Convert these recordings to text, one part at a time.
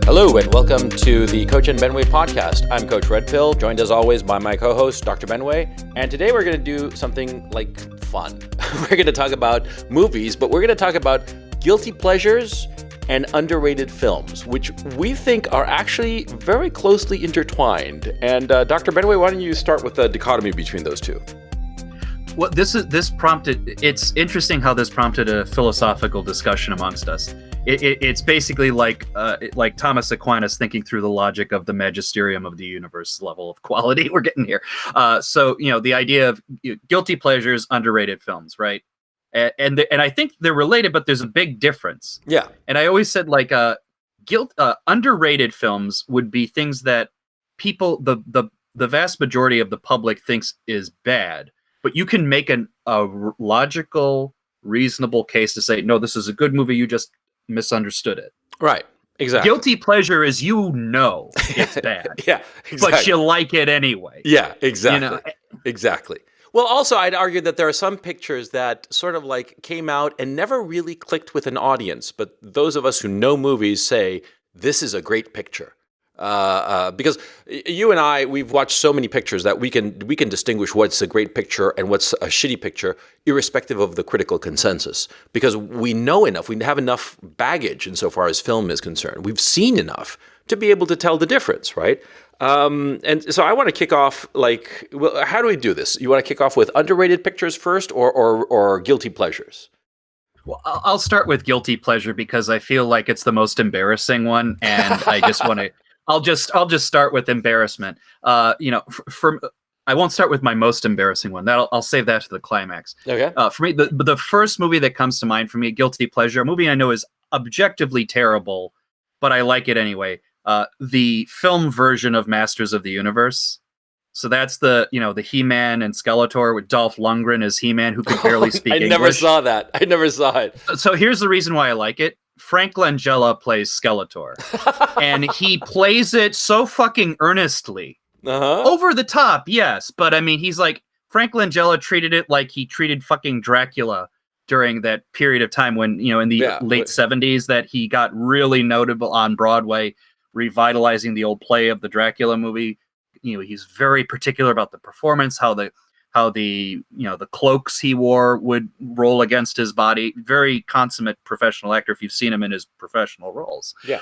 Hello and welcome to the Coach and Benway podcast. I'm Coach Red Pill, joined as always by my co-host, Dr. Benway. And today we're going to do something like fun. We're going to talk about movies, but we're going to talk about guilty pleasures and underrated films, which we think are actually very closely intertwined. And Dr. Benway, why don't you start with the dichotomy between those two? Well, it's interesting how this prompted a philosophical discussion amongst us. It's basically like Thomas Aquinas thinking through the logic of the magisterium of the universe level of quality we're getting here. So the idea of guilty pleasures, underrated films, right? And I think they're related, but there's a big difference. Yeah. And I always said underrated films would be things that people, the vast majority of the public thinks is bad, but you can make a logical, reasonable case to say, no, this is a good movie. You just misunderstood it. Right. Exactly. Guilty pleasure is it's bad. Yeah. Exactly. But you like it anyway. Yeah. Exactly. Exactly. Well, also, I'd argue that there are some pictures that sort of like came out and never really clicked with an audience. But those of us who know movies say this is a great picture. Because you and I, we've watched so many pictures that we can distinguish what's a great picture and what's a shitty picture, irrespective of the critical consensus. Because we know enough, we have enough baggage insofar as film is concerned. We've seen enough to be able to tell the difference, right? And so I want to kick off how do we do this? You want to kick off with underrated pictures first, or guilty pleasures? Well, I'll start with guilty pleasure because I feel like it's the most embarrassing one, and I just want to. I'll just start with embarrassment. I won't start with my most embarrassing one. I'll save that to the climax. Okay. For me, the first movie that comes to mind for me, guilty pleasure, a movie I know is objectively terrible, but I like it anyway. The film version of Masters of the Universe. So that's the He-Man and Skeletor with Dolph Lundgren as He-Man, who could barely speak English. I never saw that. I never saw it. So here's the reason why I like it. Frank Langella plays Skeletor, and he plays it so fucking earnestly. Over the top, yes. But I mean, he's like, Frank Langella treated it like he treated fucking Dracula during that period of time when, in the late 70s, that he got really notable on Broadway, revitalizing the old play of the Dracula movie. He's very particular about the performance, how the cloaks he wore would roll against his body. Very consummate professional actor if you've seen him in his professional roles. Yeah.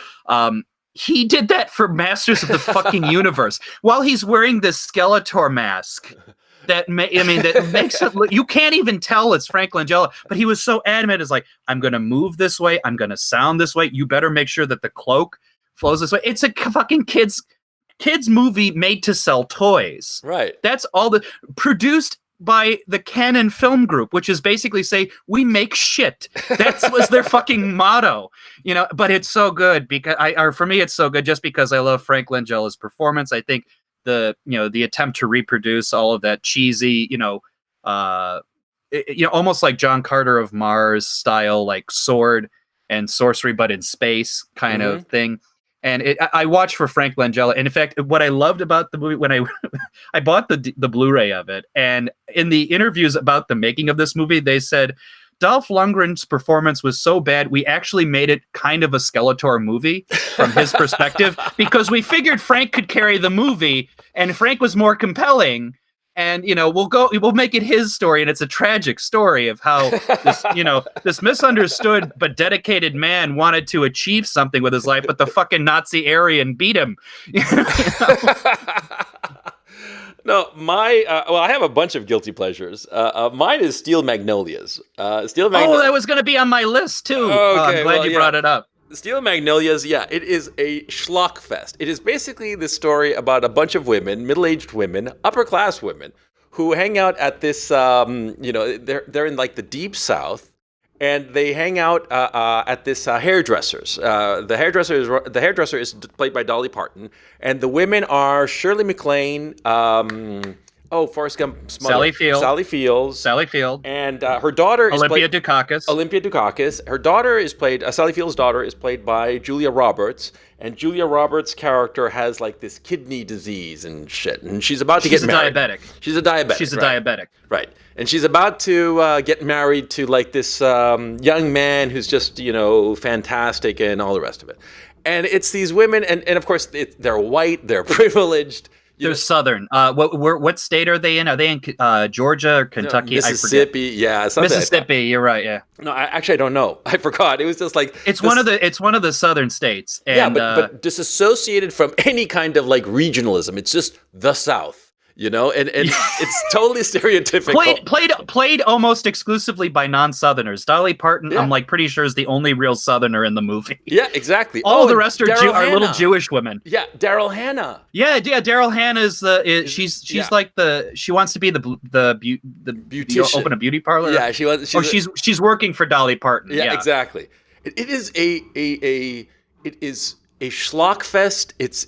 He did that for Masters of the fucking Universe while he's wearing this Skeletor mask. That makes it look, you can't even tell it's Frank Langella, but he was so adamant. It's like, I'm going to move this way. I'm going to sound this way. You better make sure that the cloak flows this way. It's a fucking kids movie made to sell toys. Right. That's all produced by the Canon Film Group, which is basically say, we make shit. That was their fucking motto, but it's so good because for me, it's so good just because I love Frank Langella's performance. I think the attempt to reproduce all of that cheesy, almost like John Carter of Mars style, like sword and sorcery, but in space kind of thing. And I watched for Frank Langella. And in fact, what I loved about the movie when I bought the Blu-ray of it, and in the interviews about the making of this movie, they said Dolph Lundgren's performance was so bad, we actually made it kind of a Skeletor movie from his perspective, because we figured Frank could carry the movie, and Frank was more compelling. And, we'll make it his story. And it's a tragic story of how this misunderstood but dedicated man wanted to achieve something with his life, but the fucking Nazi Aryan beat him. No, I have a bunch of guilty pleasures. Mine is Steel Magnolias. Oh, that was going to be on my list too. Okay, I'm glad you brought it up. Steel Magnolias, it is a schlock fest. It is basically the story about a bunch of women, middle-aged women, upper-class women, who hang out at this, they're in like the deep South, and they hang out at this hairdresser's. The hairdresser is played by Dolly Parton, and the women are Shirley MacLaine, Forrest Gump's mother. Sally Field. Sally Field. And her daughter is Olympia Dukakis. Olympia Dukakis. Her daughter is played, Sally Field's daughter is played by Julia Roberts. And Julia Roberts' character has like this kidney disease and shit. And she's about to get married. She's a diabetic. She's a diabetic. Right. And she's about to get married to like this young man who's just, fantastic and all the rest of it. And it's these women, and of course, they're white, they're privileged. They're Southern. What state are they in? Are they in Georgia or Kentucky? Mississippi, Mississippi. Like you're right. Yeah. No, I don't know. I forgot. It was just like it's one of the Southern states. And, but disassociated from any kind of like regionalism. It's just the South. And it's totally stereotypical. Played almost exclusively by non-Southerners. Dolly Parton, I'm like pretty sure is the only real Southerner in the movie. Yeah, exactly. All the rest are little Jewish women. Yeah, Daryl Hannah. Yeah. Daryl Hannah she's like she wants to be the beautician. Open a beauty parlor. Yeah, she's working for Dolly Parton. Yeah, exactly. It is a schlock fest. It's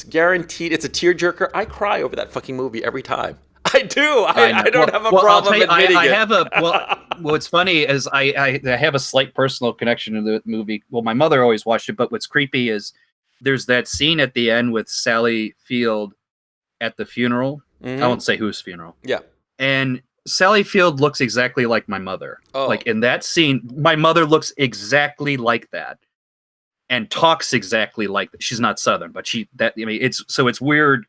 guaranteed. It's a tearjerker. I cry over that fucking movie every time. I do. I don't have a problem admitting it. What's funny is I have a slight personal connection to the movie. Well, my mother always watched it, but what's creepy is there's that scene at the end with Sally Field at the funeral. Mm-hmm. I won't say whose funeral. Yeah. And Sally Field looks exactly like my mother. Oh. Like in that scene, my mother looks exactly like that. And talks exactly like that. She's not Southern, but it's weird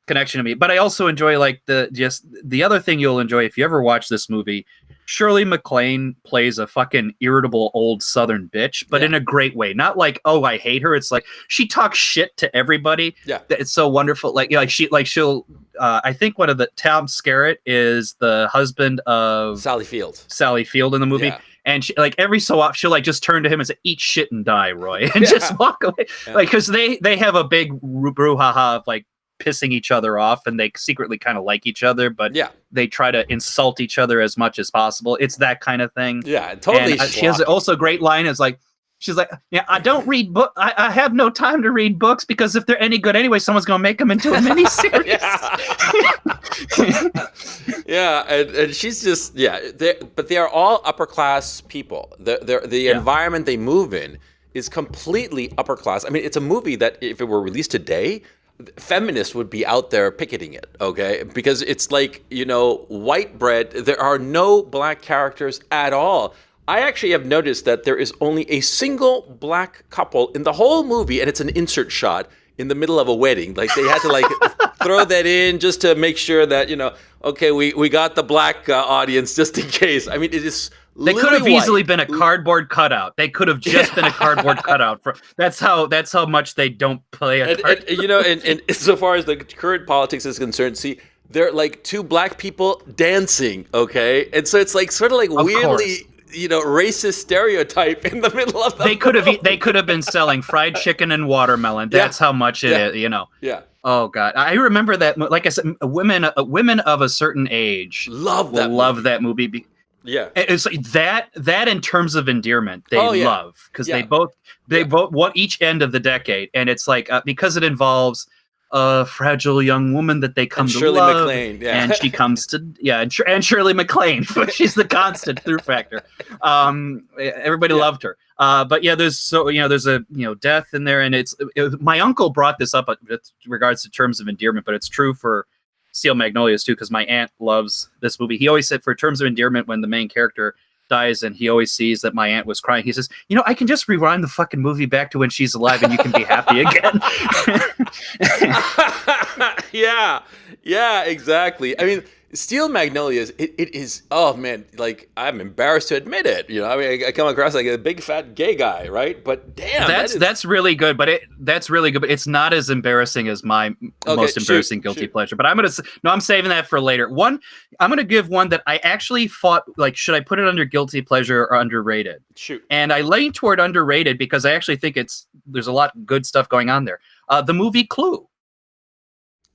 connection to me. But I also enjoy like the other thing you'll enjoy if you ever watch this movie. Shirley MacLaine plays a fucking irritable old Southern bitch, but in a great way. Not like, oh, I hate her. It's like she talks shit to everybody. Yeah, it's so wonderful. She'll. I think one of the Tom Skerritt is the husband of Sally Field in the movie. Yeah. And she, like every so often, she'll like just turn to him and say, "Eat shit and die, Roy," and just walk away. Yeah. Like because they have a big brouhaha of like pissing each other off, and they secretly kind of like each other, but they try to insult each other as much as possible. It's that kind of thing. Yeah, totally. And, she has also a great line is like. She's like, yeah, I don't read book. I have no time to read books because if they're any good anyway, someone's going to make them into a miniseries. Yeah, and she's just but they are all upper class people. The environment they move in is completely upper class. I mean, it's a movie that if it were released today, feminists would be out there picketing it. Okay, because it's like white bread. There are no black characters at all. I actually have noticed that there is only a single black couple in the whole movie, and it's an insert shot in the middle of a wedding. Like they had to like throw that in just to make sure that okay, we got the black audience just in case. I mean, it is. They could have easily been a cardboard cutout. They could have just been a cardboard cutout. That's how much they don't play a card. And so far as the current politics is concerned, see. They're like two black people dancing, okay, and so it's like sort of like weirdly. Racist stereotype in the middle of the They could have been selling fried chicken and watermelon. That's how much it is, Yeah. Oh God, I remember that. Like I said, women of a certain age love that movie. Yeah, it's like that in terms of endearment they love because they both want each end of the decade, and it's like because it involves a fragile young woman that they come to Shirley love, MacLaine, and she comes to and Shirley MacLaine, but she's the constant through factor. Everybody loved her, but there's a death in there, and my uncle brought this up with regards to terms of endearment, but it's true for Steel Magnolias too, because my aunt loves this movie. He always said for terms of endearment when the main character dies and he always sees that my aunt was crying, he says, I can just rewind the fucking movie back to when she's alive and you can be happy again. Yeah, exactly. I mean, Steel Magnolias, it is, oh man, like I'm embarrassed to admit it. I mean, I come across like a big fat gay guy, right? But damn, that's really good. But it's not as embarrassing as my most embarrassing guilty pleasure. But I'm saving that for later. I'm gonna give one that I actually thought like, should I put it under guilty pleasure or underrated? Shoot. And I lean toward underrated because I actually think there's a lot of good stuff going on there. The movie Clue.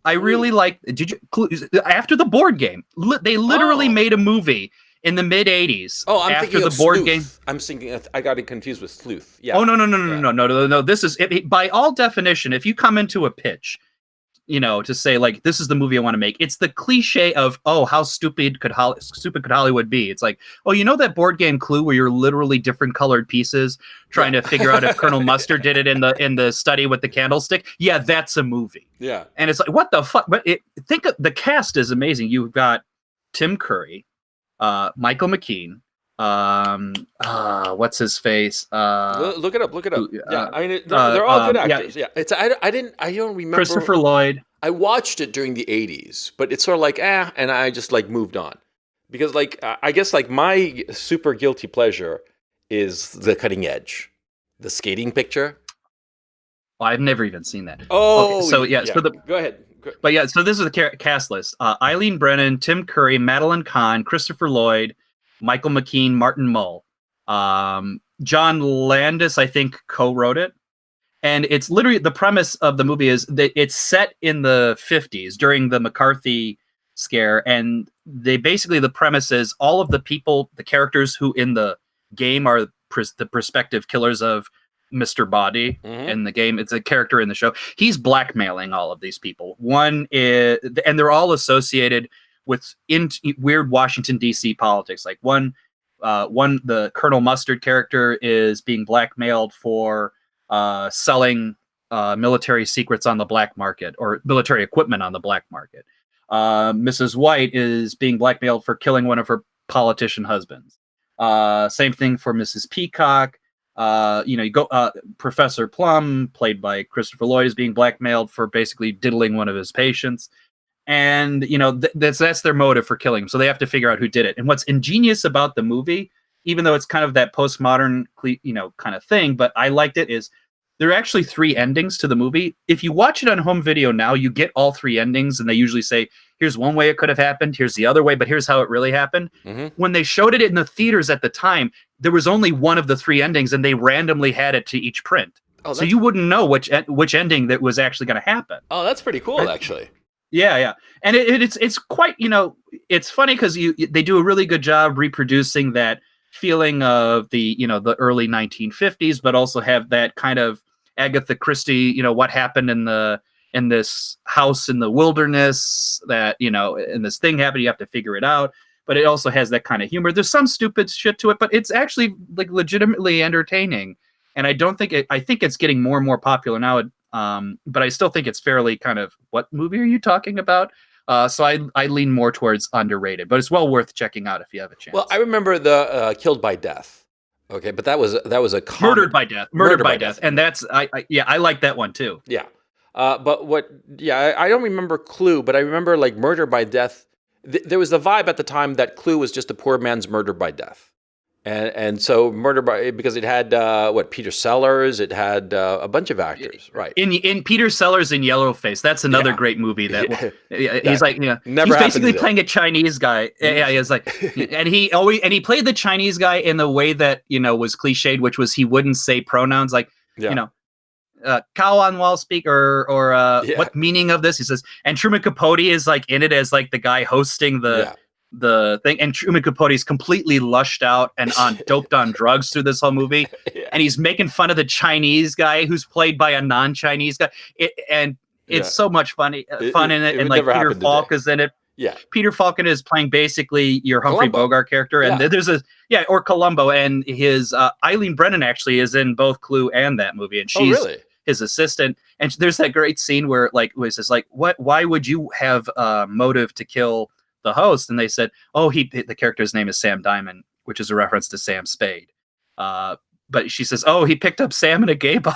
I really like. After the board game? They literally made a movie in the mid '80s. Oh, I'm after thinking the of board Sleuth. game. I'm thinking. I got it confused with Sleuth. Yeah. Oh no! This is by all definition. If you come into a pitch, to say like this is the movie I want to make. It's the cliche of how stupid could Hollywood be? It's like, that board game Clue where you're literally different colored pieces trying to figure out if Colonel Mustard did it in the study with the candlestick. Yeah, that's a movie. Yeah, and it's like what the fuck? But think of the cast is amazing. You've got Tim Curry, Michael McKean. What's his face? Look it up. Yeah, I mean, they're all good actors. Yeah, it's I don't remember. Christopher Lloyd. I watched it during the '80s, but it's sort of like and I just like moved on because like I guess like my super guilty pleasure is The Cutting Edge, the skating picture. Well, I've never even seen that. Oh, okay, so yeah. So go ahead. But yeah, so this is the cast list: Eileen Brennan, Tim Curry, Madeline Kahn, Christopher Lloyd, Michael McKean, Martin Mull. John Landis, I think, co-wrote it. And it's literally the premise of the movie is that it's set in the 50s during the McCarthy scare. And they basically, the premise is all of the people, the characters who in the game are the prospective killers of Mr. Body in the game. It's a character in the show. He's blackmailing all of these people. One is, and they're all associated with weird Washington, D.C. politics. Like the Colonel Mustard character is being blackmailed for selling military secrets on the black market or military equipment on the black market. Mrs. White is being blackmailed for killing one of her politician husbands. Same thing for Mrs. Peacock. Professor Plum, played by Christopher Lloyd, is being blackmailed for basically diddling one of his patients. And, that's their motive for killing him. So they have to figure out who did it. And what's ingenious about the movie, even though it's kind of that postmodern, kind of thing, but I liked it, is there are actually 3 endings to the movie. If you watch it on home video now, you get all 3 endings. And they usually say, here's one way it could have happened. Here's the other way, but here's how it really happened. When they showed it in the theaters at the time, there was only one of the 3 endings and they randomly had it to each print. So you wouldn't know which ending that was actually going to happen. Oh, that's pretty cool, actually. Yeah. And it's quite, it's funny because they do a really good job reproducing that feeling of the early 1950s, but also have that kind of Agatha Christie, what happened in this house in the wilderness that, and this thing happened, you have to figure it out. But it also has that kind of humor. There's some stupid shit to it, but it's actually like legitimately entertaining. And I think it's getting more and more popular now. But I still think it's fairly kind of, what movie are you talking about? So I lean more towards underrated, but it's well worth checking out if you have a chance. Well, I remember the Killed by Death. Okay, but that was a Murdered by Death. Murdered by Death, and that's I like that one too. Yeah, I don't remember Clue, but I remember like Murder by Death. There was the vibe at the time that Clue was just a poor man's Murder by Death. And so because it had Peter Sellers, it had a bunch of actors, right? In Peter Sellers in Yellowface, that's another great movie. He's like, never he's basically playing a Chinese guy. Yeah, he's like, and he played the Chinese guy in the way that was cliched, which was he wouldn't say pronouns like cow on wall speak or what meaning of this? He says, and Truman Capote is like in it as like the guy hosting the thing, and Truman Capote is completely lushed out and doped on drugs through this whole movie, and he's making fun of the Chinese guy who's played by a non-Chinese guy, it's so much fun in it, and like Peter Falk is in it. Yeah, Peter Falcon is playing basically your Humphrey Bogart character, and there's or Columbo, and his Eileen Brennan actually is in both Clue and that movie, and she's his assistant. And there's that great scene where like it says like, why would you have a motive to kill the host? And they said, the character's name is Sam Diamond, which is a reference to Sam Spade. But she says, he picked up Sam in a gay bar.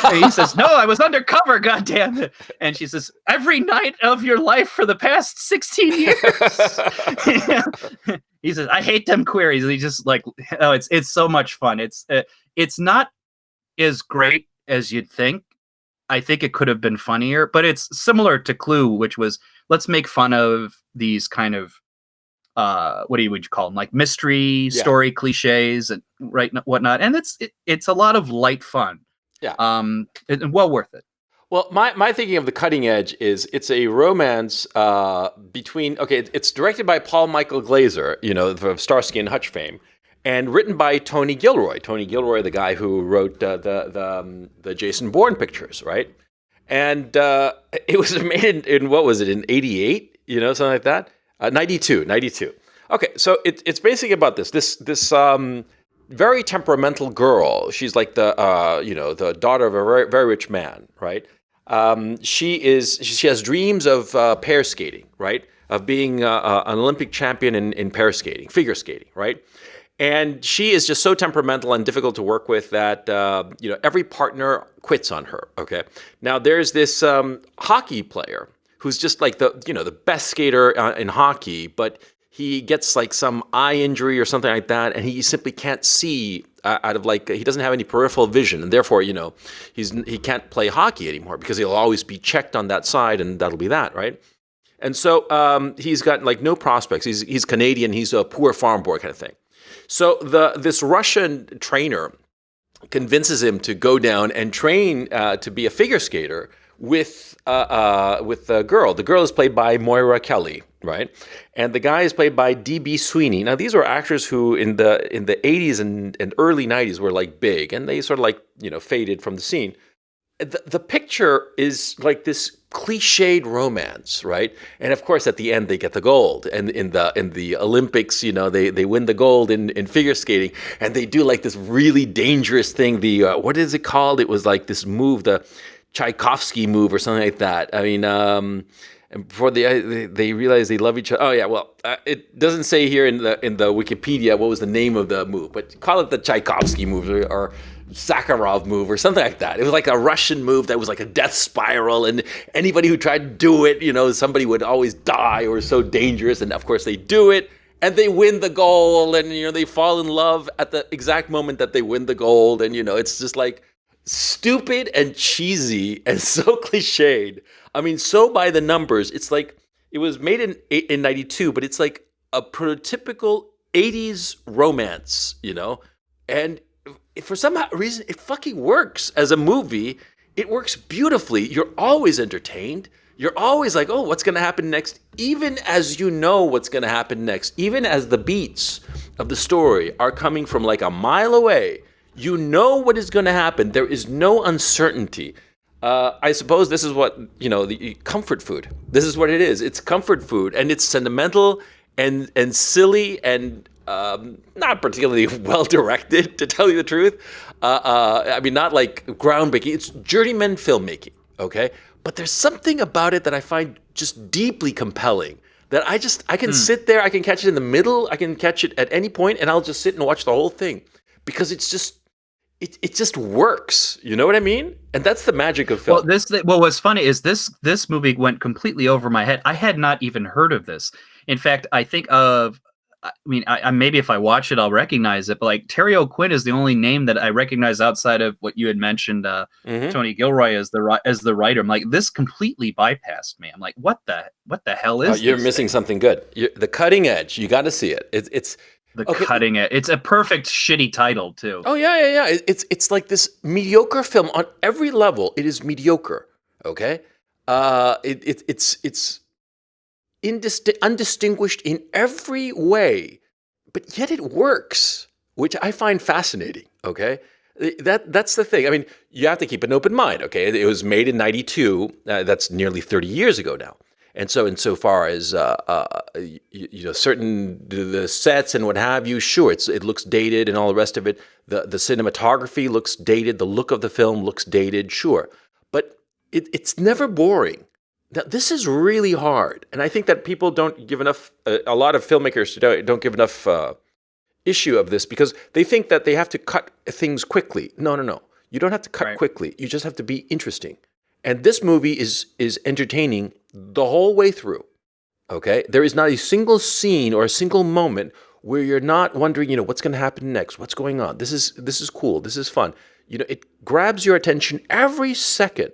And he says, no, I was undercover, goddammit. And she says, every night of your life for the past 16 years. He says, I hate them queries. And he just like, it's so much fun. It's not as great as you'd think. I think it could have been funnier, but it's similar to Clue, which was, let's make fun of these kind of would you call them, like mystery story cliches and whatnot, and it's a lot of light fun. And well worth it. Well, my thinking of The Cutting Edge is it's a romance between it's directed by Paul Michael Glaser, of Starsky and Hutch fame, and written by Tony Gilroy, the guy who wrote the Jason Bourne pictures, right? And it was made in what was it, in 88, something like that? 92. Okay, so it's basically about this very temperamental girl. She's like the daughter of a very, very rich man, right? She has dreams of pair skating, right? Of being an Olympic champion in pair skating, figure skating, right? And she is just so temperamental and difficult to work with that every partner quits on her. Okay, now there's this hockey player who's just like the best skater in hockey, but he gets like some eye injury or something like that, and he simply can't see out of he doesn't have any peripheral vision, and therefore he can't play hockey anymore because he'll always be checked on that side, and that'll be that, right? And so he's got like no prospects. He's Canadian. He's a poor farm boy kind of thing. So this Russian trainer convinces him to go down and train to be a figure skater with the girl. The girl is played by Moira Kelly, right? And the guy is played by D.B. Sweeney. Now, these were actors who in the 80s and early 90s were like big, and they sort of faded from the scene. The picture is like this cliched romance, right? And of course, at the end, they get the gold. And in the Olympics, they win the gold in figure skating, and they do like this really dangerous thing. What is it called? It was like this move, the Tchaikovsky move or something like that. I mean, and before they realize they love each other. Oh yeah, well, it doesn't say here in the Wikipedia what was the name of the move, but call it the Tchaikovsky move or Sakharov move or something like that. It was like a Russian move that was like a death spiral, and anybody who tried to do it, somebody would always die or so dangerous. And of course they do it, and they win the gold, and they fall in love at the exact moment that they win the gold, and it's just like stupid and cheesy and so cliched. I mean, so by the numbers. It's like it was made in 92, but it's like a prototypical 80s romance, and for some reason, it fucking works as a movie. It works beautifully. You're always entertained. You're always like, oh, what's going to happen next? Even as you know what's going to happen next, even as the beats of the story are coming from like a mile away, you know what is going to happen. There is no uncertainty. I suppose this is what, the comfort food. This is what it is. It's comfort food, and it's sentimental and silly and not particularly well directed, to tell you the truth. I mean, not like groundbreaking. It's journeyman filmmaking, okay? But there's something about it that I find just deeply compelling. That I can sit there, I can catch it in the middle, I can catch it at any point, and I'll just sit and watch the whole thing because it's just. It just works. You know what I mean? And that's the magic of film. Well, what's funny is this movie went completely over my head. I had not even heard of this. In fact, I think of. I mean, I maybe if I watch it, I'll recognize it. But like Terry O'Quinn is the only name that I recognize outside of what you had mentioned. Tony Gilroy as the writer. I'm like, this completely bypassed me. I'm like, what the hell is? You're missing something good. The cutting edge. You got to see it. It's the cutting edge. It's a perfect shitty title too. Oh yeah. It's like this mediocre film on every level. It is mediocre. Okay. It's undistinguished in every way, but yet it works, which I find fascinating. Okay, that's the thing. I mean, you have to keep an open mind. Okay, it was made in 92. That's nearly 30 years ago now. And so, insofar as certain the sets and what have you, sure, it looks dated and all the rest of it. The cinematography looks dated. The look of the film looks dated. Sure, but it's never boring. Now, this is really hard, and I think that people don't give enough. A lot of filmmakers today don't give enough issue of this because they think that they have to cut things quickly. No. You don't have to cut quickly. You just have to be interesting. And this movie is entertaining the whole way through. Okay, there is not a single scene or a single moment where you're not wondering, what's going to happen next, what's going on. This is cool. This is fun. It grabs your attention every second.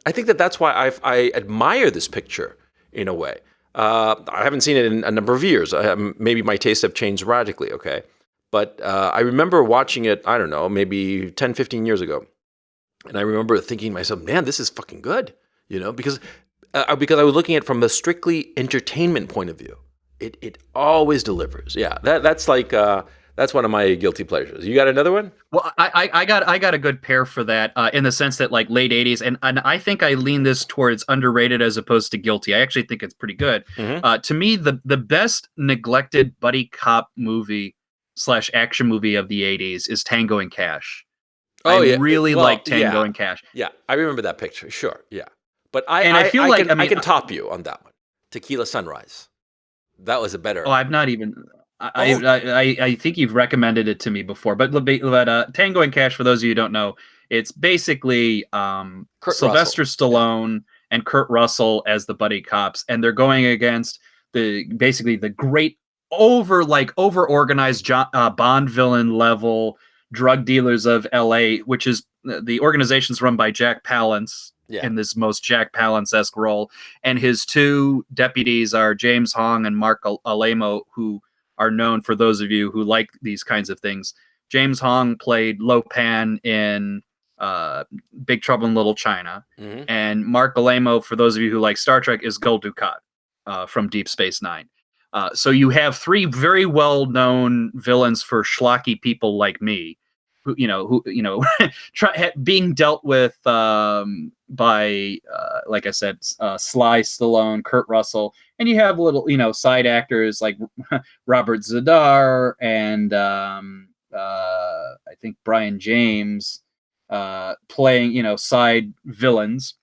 I think that's why I admire this picture in a way. I haven't seen it in a number of years. Maybe my tastes have changed radically, okay? But I remember watching it, I don't know, maybe 10, 15 years ago. And I remember thinking to myself, man, this is fucking good, because I was looking at it from a strictly entertainment point of view. It always delivers. Yeah, that's like That's one of my guilty pleasures. You got another one? Well, I got a good pair for that in the sense that like late 80s, and I think I lean this towards underrated as opposed to guilty. I actually think it's pretty good. To me, the best neglected buddy cop movie / action movie of the 80s is Tango and Cash. Oh, I really like Tango and Cash. Yeah, I remember that picture. Sure, yeah. But I feel like I can top you on that one. Tequila Sunrise. That was a better. Oh, I've not even. I think you've recommended it to me before, but Tango and Cash, for those of you who don't know, it's basically Sylvester Stallone and Kurt Russell as the buddy cops, and they're going against the great over organized Bond villain level drug dealers of L.A., which is the organization's run by Jack Palance. Yeah. In this most Jack Palance-esque role, and his two deputies are James Hong and Mark Alemo, who are known, for those of you who like these kinds of things. James Hong played Lo Pan in Big Trouble in Little China, and Mark Alemo, for those of you who like Star Trek, is Gul Dukat from Deep Space Nine. So you have three very well-known villains for schlocky people like me, who being dealt with by like I said, Sly Stallone, Kurt Russell, and you have little side actors like Robert Zadar and I think Brian James playing side villains,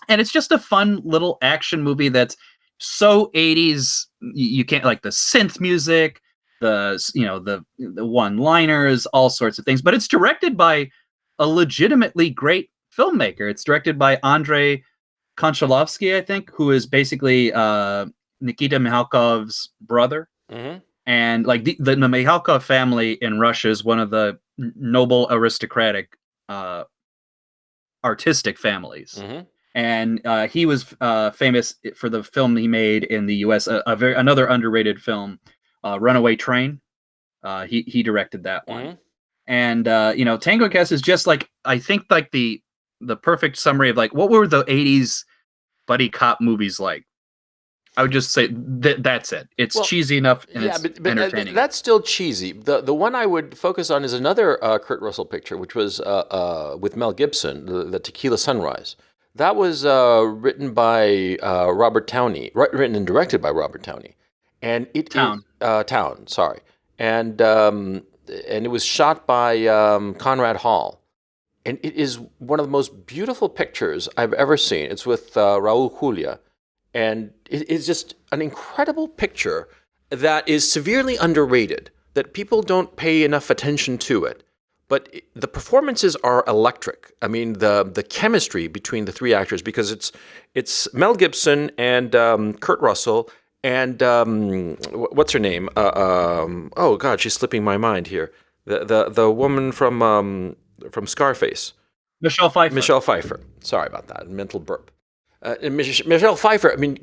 and it's just a fun little action movie that's so 80s. You can't, like, the synth music, the one-liners, all sorts of things, but it's directed by a legitimately great filmmaker. It's directed by Andrei Konchalovsky, I think, who is basically Nikita Mikhalkov's brother. And like the Mikhalkov family in Russia is one of the noble aristocratic artistic families. And he was famous for the film he made in the U.S., another underrated film, Runaway Train. He directed that one. And Tango and Cash is just like, I think, like the perfect summary of like what were the 80s buddy cop movies like. I would just say that's it. It's cheesy enough and it's entertaining. That's still cheesy. The one I would focus on is another Kurt Russell picture, which was with Mel Gibson, the Tequila Sunrise. That was written by Robert Downey, written and directed by Robert Downey, and Town, sorry, and it was shot by Conrad Hall, and it is one of the most beautiful pictures I've ever seen. It's with Raúl Juliá, and it is just an incredible picture that is severely underrated, that people don't pay enough attention to it. But the performances are electric. I mean, the chemistry between the three actors, because it's Mel Gibson and Kurt Russell and what's her name? Oh God, she's slipping my mind here. The woman from Scarface. Michelle Pfeiffer. Michelle Pfeiffer. Sorry about that. Mental burp. Michelle Pfeiffer, I mean,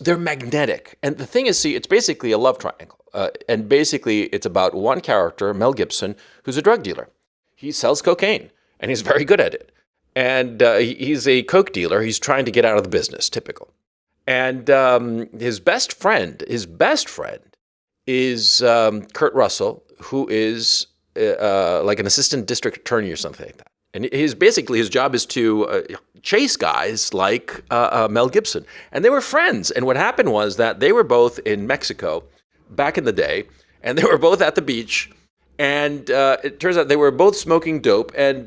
they're magnetic. And the thing is, see, it's basically a love triangle. And basically, it's about one character, Mel Gibson, who's a drug dealer. He sells cocaine, and he's very good at it. And he's a coke dealer. He's trying to get out of the business, typical. And his best friend is Kurt Russell, who is like an assistant district attorney or something like that. And his job is to chase guys like Mel Gibson. And they were friends. And what happened was that they were both in Mexico back in the day, and they were both at the beach. And it turns out they were both smoking dope. And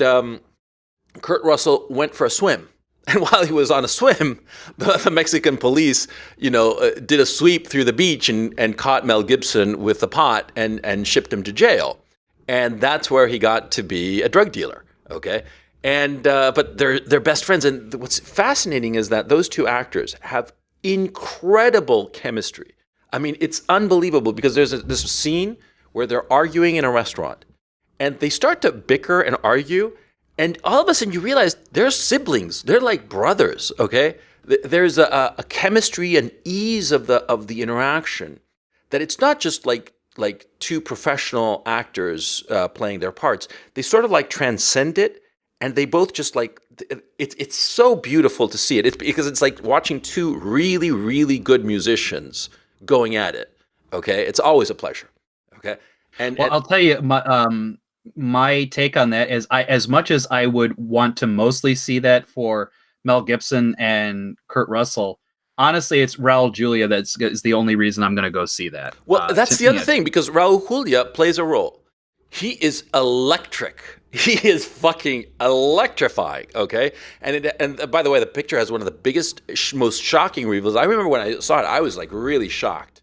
Kurt Russell went for a swim. And while he was on a swim, the Mexican police, did a sweep through the beach and caught Mel Gibson with the pot and shipped him to jail. And that's where he got to be a drug dealer. Okay, and but they're best friends, and what's fascinating is that those two actors have incredible chemistry. I mean, it's unbelievable, because there's this scene where they're arguing in a restaurant, and they start to bicker and argue, and all of a sudden you realize they're siblings. They're like brothers. Okay, there's a chemistry and ease of the interaction that it's not just like two professional actors playing their parts. They sort of like transcend it, and they both just like, it's so beautiful to see it. It's because it's like watching two really, really good musicians going at it. Okay, it's always a pleasure. Okay, Well, I'll tell you, my take on that is, as much as I would want to mostly see that for Mel Gibson and Kurt Russell, honestly, it's Raúl Julia is the only reason I'm going to go see that. Well, that's the other thing, because Raúl Julia plays a role. He is electric. He is fucking electrifying, okay? And by the way, the picture has one of the biggest, most shocking reveals. I remember when I saw it, I was like really shocked.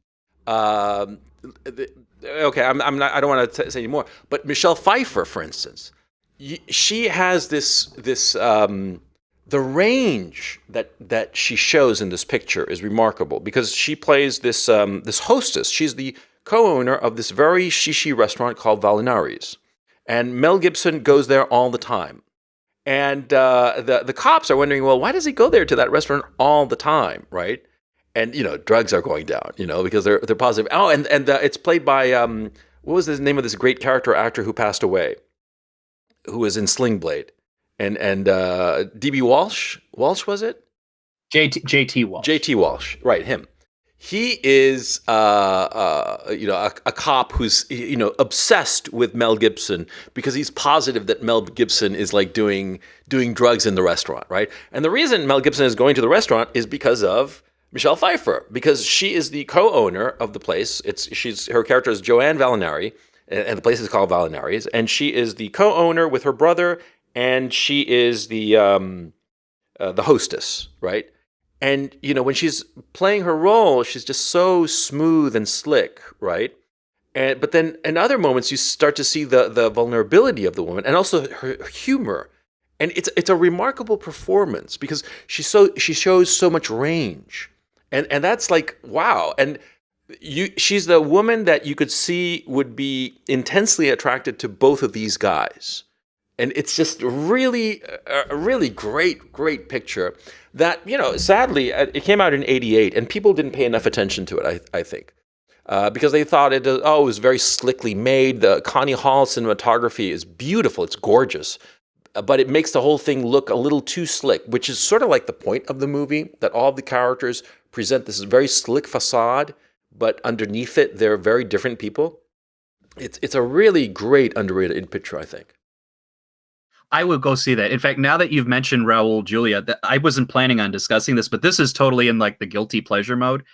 Okay, I'm not. I don't want to say anymore. But Michelle Pfeiffer, for instance, she has the range that she shows in this picture is remarkable, because she plays this hostess. She's the co-owner of this very shishi restaurant called Valinares, and Mel Gibson goes there all the time. And the cops are wondering, well, why does he go there to that restaurant all the time, right? And drugs are going down, because they're positive. Oh, and it's played by what was the name of this great character actor who passed away, who was in Sling Blade, and D.B. Walsh was it? J.T. Walsh. J.T. Walsh, right? Him. He is a cop who's obsessed with Mel Gibson, because he's positive that Mel Gibson is like doing drugs in the restaurant, right? And the reason Mel Gibson is going to the restaurant is because of Michelle Pfeiffer, because she is the co-owner of the place. Her character is Joanne Valinari, and the place is called Valinares, and she is the co-owner with her brother, and she is the hostess, right? And when she's playing her role, she's just so smooth and slick, right? But then in other moments, you start to see the vulnerability of the woman, and also her humor. And it's a remarkable performance, because she shows so much range. And that's like, wow. And she's the woman that you could see would be intensely attracted to both of these guys. And it's just really a really great picture that, sadly, it came out in '88, and people didn't pay enough attention to it, I think, because they thought it was very slickly made. The Connie Hall cinematography is beautiful. It's gorgeous. But it makes the whole thing look a little too slick, which is sort of like the point of the movie, that all of the characters present this very slick facade, but underneath it, they're very different people. It's a really great underrated picture, I think. I would go see that. In fact, now that you've mentioned Raúl Julia, I wasn't planning on discussing this, but this is totally in like the guilty pleasure mode.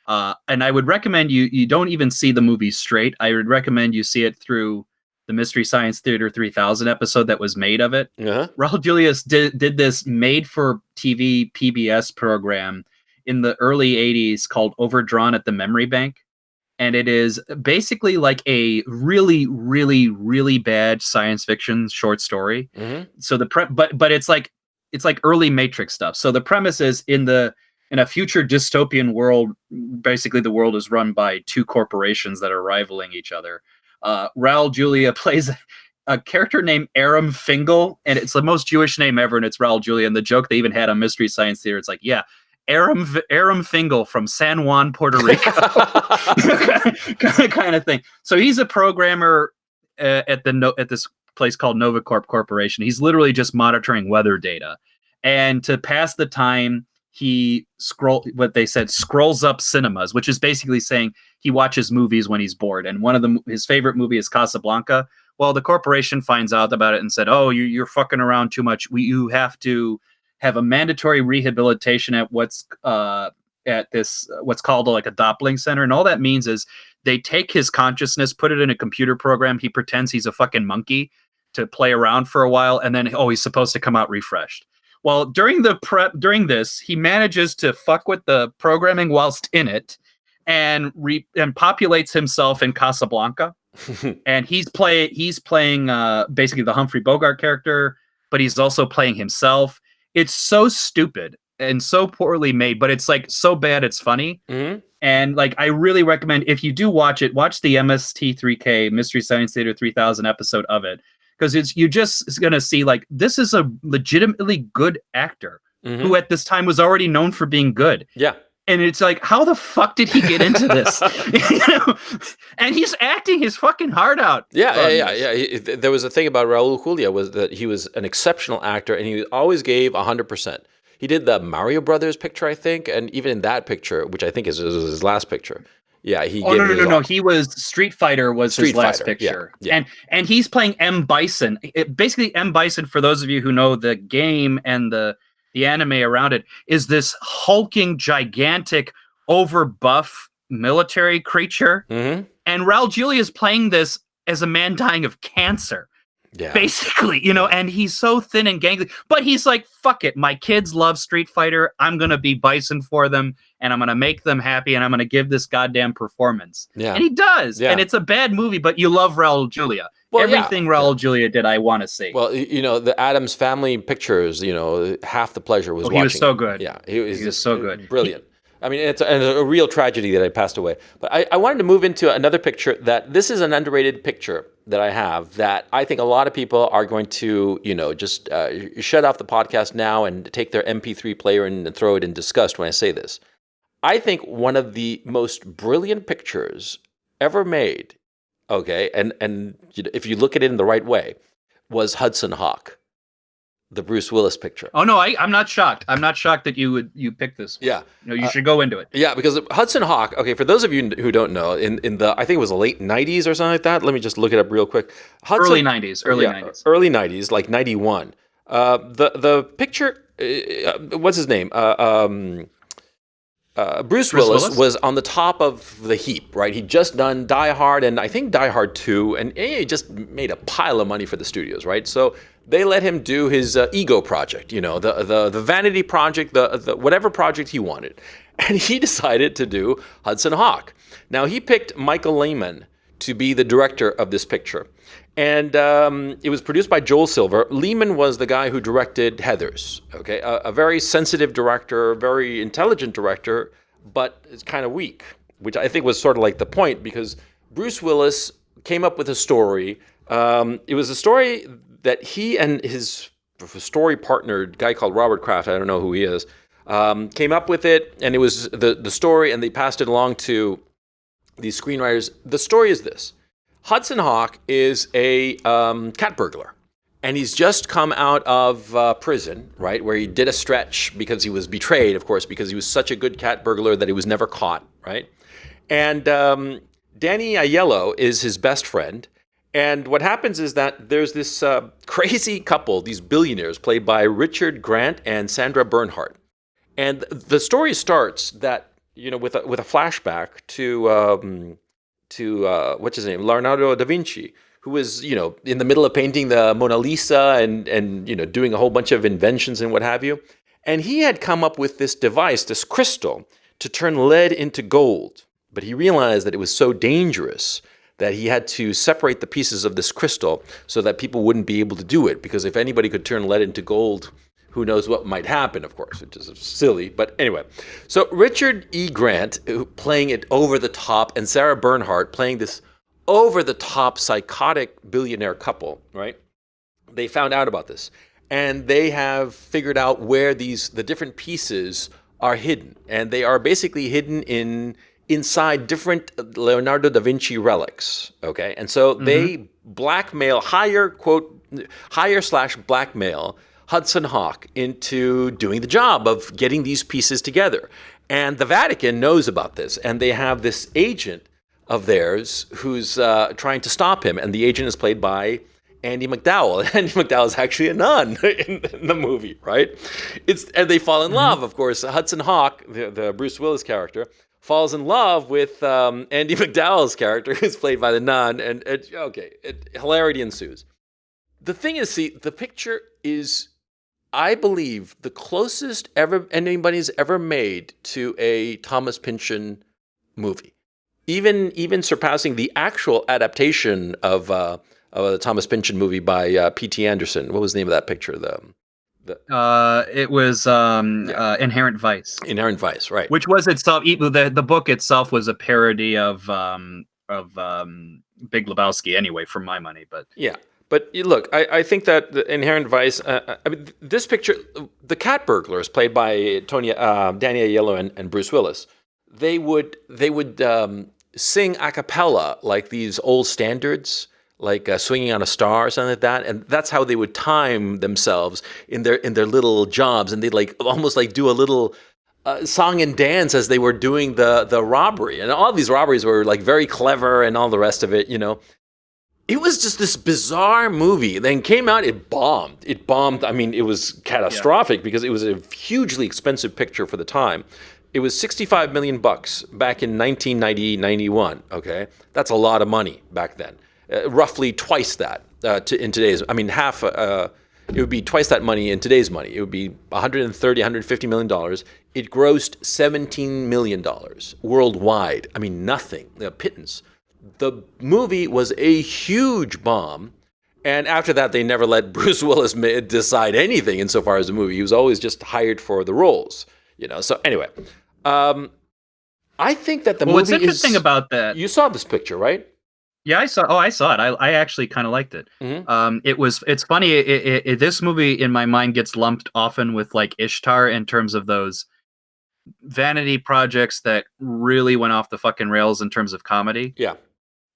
And I would recommend you don't even see the movie straight. I would recommend you see it through the Mystery Science Theater 3000 episode that was made of it. Uh-huh. Raúl Julia did this made-for-TV PBS program in the early 80s called Overdrawn at the Memory Bank. And it is basically like a really, really, really bad science fiction short story. Mm-hmm. So but it's like early Matrix stuff. So the premise is in a future dystopian world, basically the world is run by two corporations that are rivaling each other. Raúl Julia plays a character named Aram Fingal, and it's the most Jewish name ever, and it's Raúl Julia. And the joke they even had on Mystery Science Theater, it's like, yeah, Aram Fingal from San Juan, Puerto Rico, kind of thing. So he's a programmer at this place called Novacorp Corporation. He's literally just monitoring weather data, and to pass the time, he scrolls up cinemas, which is basically saying he watches movies when he's bored. And one of his favorite movie is Casablanca. Well, the corporation finds out about it and said, "Oh, you're fucking around too much. You have to have a mandatory rehabilitation at what's called like a Doppling center." And all that means is they take his consciousness, put it in a computer program. He pretends he's a fucking monkey to play around for a while, and then he's supposed to come out refreshed. Well, during this, he manages to fuck with the programming whilst in it, and populates himself in Casablanca. And he's playing basically the Humphrey Bogart character, but he's also playing himself. It's so stupid and so poorly made, but it's like so bad it's funny. Mm-hmm. And like, I really recommend, if you do watch it, watch the MST3K Mystery Science Theater 3000 episode of it, because you're just going to see like, this is a legitimately good actor who at this time was already known for being good. Yeah. And it's like, how the fuck did he get into this? And he's acting his fucking heart out. Yeah. There was a thing about Raúl Julia, was that he was an exceptional actor, and he always gave 100%. He did the Mario Brothers picture, I think, and even in that picture, which I think is his last picture, Yeah, he Oh gave no me no his no no! all. He was Street Fighter was Street his last Fighter, yeah, picture, yeah. and he's playing M Bison. Basically, M Bison, for those of you who know the game and the anime around it, is this hulking, gigantic, over buff military creature, Mm-hmm. and Raul Julia is playing this as a man dying of cancer. Yeah. Basically, and he's so thin and gangly, but he's like, fuck it. My kids love Street Fighter. I'm going to be Bison for them, and I'm going to make them happy, and I'm going to give this goddamn performance. Yeah. And he does. Yeah. And it's a bad movie, but you love Raul Julia. Well, Everything Raul Julia did, I want to see. Well, the Addams Family Pictures, half the pleasure was watching. He was so good. Yeah, he was so good. Brilliant. I mean, it's a real tragedy that I passed away. But I wanted to move into another picture that this is an underrated picture that I have that I think a lot of people are going to, just shut off the podcast now and take their MP3 player and throw it in disgust when I say this. I think one of the most brilliant pictures ever made, okay, and if you look at it in the right way, was Hudson Hawk, the Bruce Willis picture. Oh no, I'm not shocked. I'm not shocked that you picked this one. Yeah. No, you should go into it. Yeah, because Hudson Hawk, okay, for those of you who don't know, in the, I think it was the late 90s or something like that. Let me just look it up real quick. Early 90s. Early 90s, like 91. The picture, what's his name? Bruce Willis was on the top of the heap, right? He'd just done Die Hard and I think Die Hard 2, and he just made a pile of money for the studios, right? So they let him do his ego project, the vanity project, the whatever project he wanted. And he decided to do Hudson Hawk. Now, he picked Michael Lehman to be the director of this picture. And it was produced by Joel Silver. Lehman was the guy who directed Heathers, okay? A very sensitive director, very intelligent director, but it's kind of weak, which I think was sort of like the point, because Bruce Willis came up with a story. It was a story that he and his story partner, guy called Robert Kraft, I don't know who he is, came up with it, and it was the story, and they passed it along to these screenwriters. The story is this. Hudson Hawk is a cat burglar, and he's just come out of prison, right, where he did a stretch because he was betrayed, of course, because he was such a good cat burglar that he was never caught, right? And Danny Aiello is his best friend, and what happens is that there's this crazy couple, these billionaires, played by Richard Grant and Sandra Bernhardt. And the story starts that, with a flashback to what's his name, Leonardo da Vinci, who was, in the middle of painting the Mona Lisa and doing a whole bunch of inventions and what have you. And he had come up with this device, this crystal, to turn lead into gold. But he realized that it was so dangerous that he had to separate the pieces of this crystal so that people wouldn't be able to do it. Because if anybody could turn lead into gold, who knows what might happen, of course, which is silly. But anyway, so Richard E. Grant playing it over the top, and Sarah Bernhardt playing this over the top psychotic billionaire couple, right? They found out about this, and they have figured out where the different pieces are hidden, and they are basically hidden inside different Leonardo da Vinci relics, okay? And so they blackmail, hire/blackmail Hudson Hawk into doing the job of getting these pieces together. And the Vatican knows about this, and they have this agent of theirs who's trying to stop him, and the agent is played by Andy McDowell. Andy McDowell is actually a nun in the movie, right? And they fall in love, of course. Hudson Hawk, the Bruce Willis character, falls in love with Andy McDowell's character, who's played by the nun, and hilarity ensues. The thing is, the picture is, I believe, the closest anybody's ever made to a Thomas Pynchon movie, even surpassing the actual adaptation of the Thomas Pynchon movie by P.T. Anderson. What was the name of that picture? It was Inherent Vice. Inherent Vice, right? Which was itself, the book itself was a parody of Big Lebowski, anyway, for my money. But yeah. But look, I think that the Inherent Vice, this picture, the cat burglars played by Danny Aiello and Bruce Willis, they would sing a cappella like these old standards, like Swinging on a Star or something like that, and that's how they would time themselves in their little jobs, and they'd almost do a little song and dance as they were doing the robbery, and all these robberies were like very clever and all the rest of it. It was just this bizarre movie. Then came out, it bombed. It bombed. I mean, it was catastrophic because it was a hugely expensive picture for the time. It was $65 million back in 1990-91. Okay, that's a lot of money back then. Roughly twice that in today's. I mean, half. It would be twice that money in today's money. It would be $150 million. It grossed $17 million worldwide. I mean, nothing. Pittance. The movie was a huge bomb, and after that, they never let Bruce Willis decide anything insofar as the movie. He was always just hired for the roles, So anyway, I think that the movie. What's interesting about that? You saw this picture, right? Yeah, I saw. Oh, I saw it. I actually kind of liked it. Mm-hmm. It's funny. This movie in my mind gets lumped often with like Ishtar in terms of those vanity projects that really went off the fucking rails in terms of comedy. Yeah.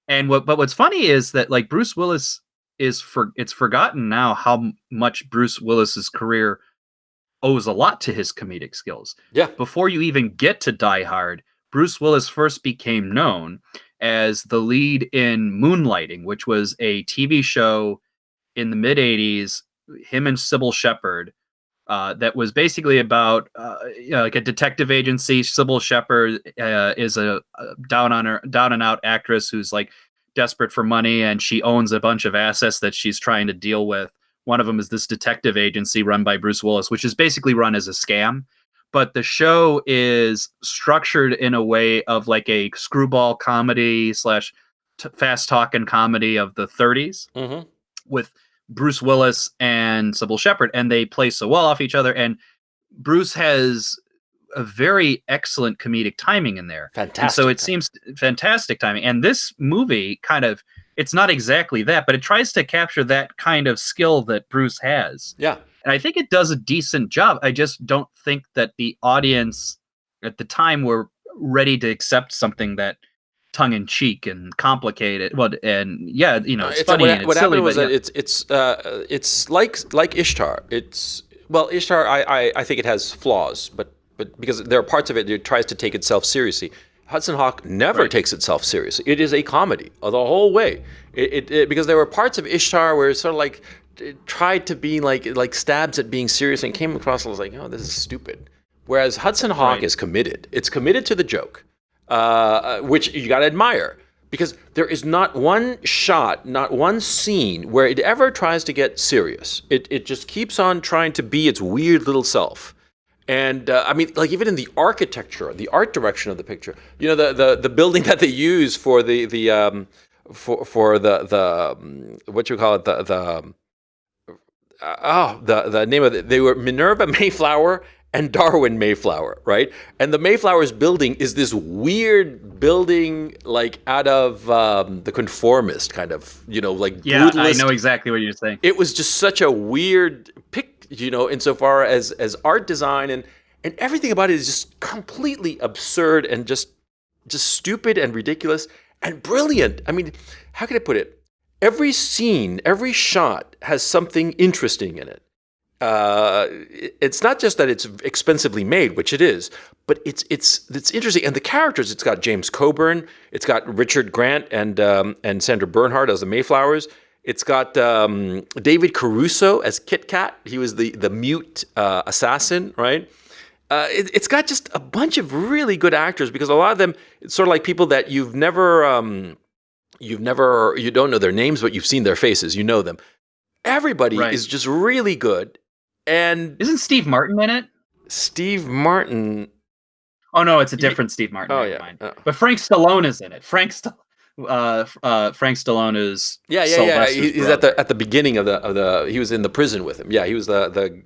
And what's funny is that like Bruce Willis it's forgotten now how much Bruce Willis's career owes a lot to his comedic skills. Yeah. Before you even get to Die Hard, Bruce Willis first became known as the lead in Moonlighting, which was a TV show in the mid 80s, him and Sybil Shepherd, that was basically about like a detective agency. Sybil Shepherd is a down and out actress who's like desperate for money, and she owns a bunch of assets that she's trying to deal with. One of them is this detective agency run by Bruce Willis, which is basically run as a scam. But the show is structured in a way of like a screwball comedy / fast talking comedy of the 30s with Bruce Willis and Sybil Shepherd, and they play so well off each other. And Bruce has a very excellent comedic timing in there. Fantastic. And so it seems fantastic timing. And this movie it's not exactly that, but it tries to capture that kind of skill that Bruce has. Yeah. And I think it does a decent job. I just don't think that the audience at the time were ready to accept something that tongue-in-cheek and complicated. Well, and yeah, it's funny. What happened was that it's like Ishtar. Ishtar. I think it has flaws, but because there are parts of it tries to take itself seriously. Hudson Hawk never takes itself seriously. It is a comedy the whole way. Because there were parts of Ishtar where it's sort of like it tried to be like stabs at being serious and came across and was like, oh, this is stupid. Whereas Hudson Hawk is committed. It's committed to the joke, which you got to admire. Because there is not one shot, not one scene where it ever tries to get serious. It just keeps on trying to be its weird little self. And I mean, like even in the architecture, the art direction of the picture, the building that they use for the what you call it, the name of it, they were Minerva Mayflower and Darwin Mayflower, right? And the Mayflower's building is this weird building, like out of the conformist kind of, like yeah, brutalist. I know exactly what you're saying. It was just such a weird pic, insofar as art design and everything about it is just completely absurd and just stupid and ridiculous and brilliant. I mean, how can I put it? Every scene, every shot has something interesting in it. It's not just that it's expensively made, which it is, but it's interesting. And the characters, it's got James Coburn, it's got Richard Grant and Sandra Bernhard as the Mayflowers. It's got David Caruso as Kit Kat. He was the mute assassin, right? It's got just a bunch of really good actors because a lot of them, it's sort of like people that you don't know their names, but you've seen their faces, you know them. Everybody is just really good. And isn't Steve Martin in it? Steve Martin. Oh no, it's a different Steve Martin. Oh yeah. But Frank Stallone is in it. Frank Stallone is He's at the beginning of the he was in the prison with him. Yeah, he was the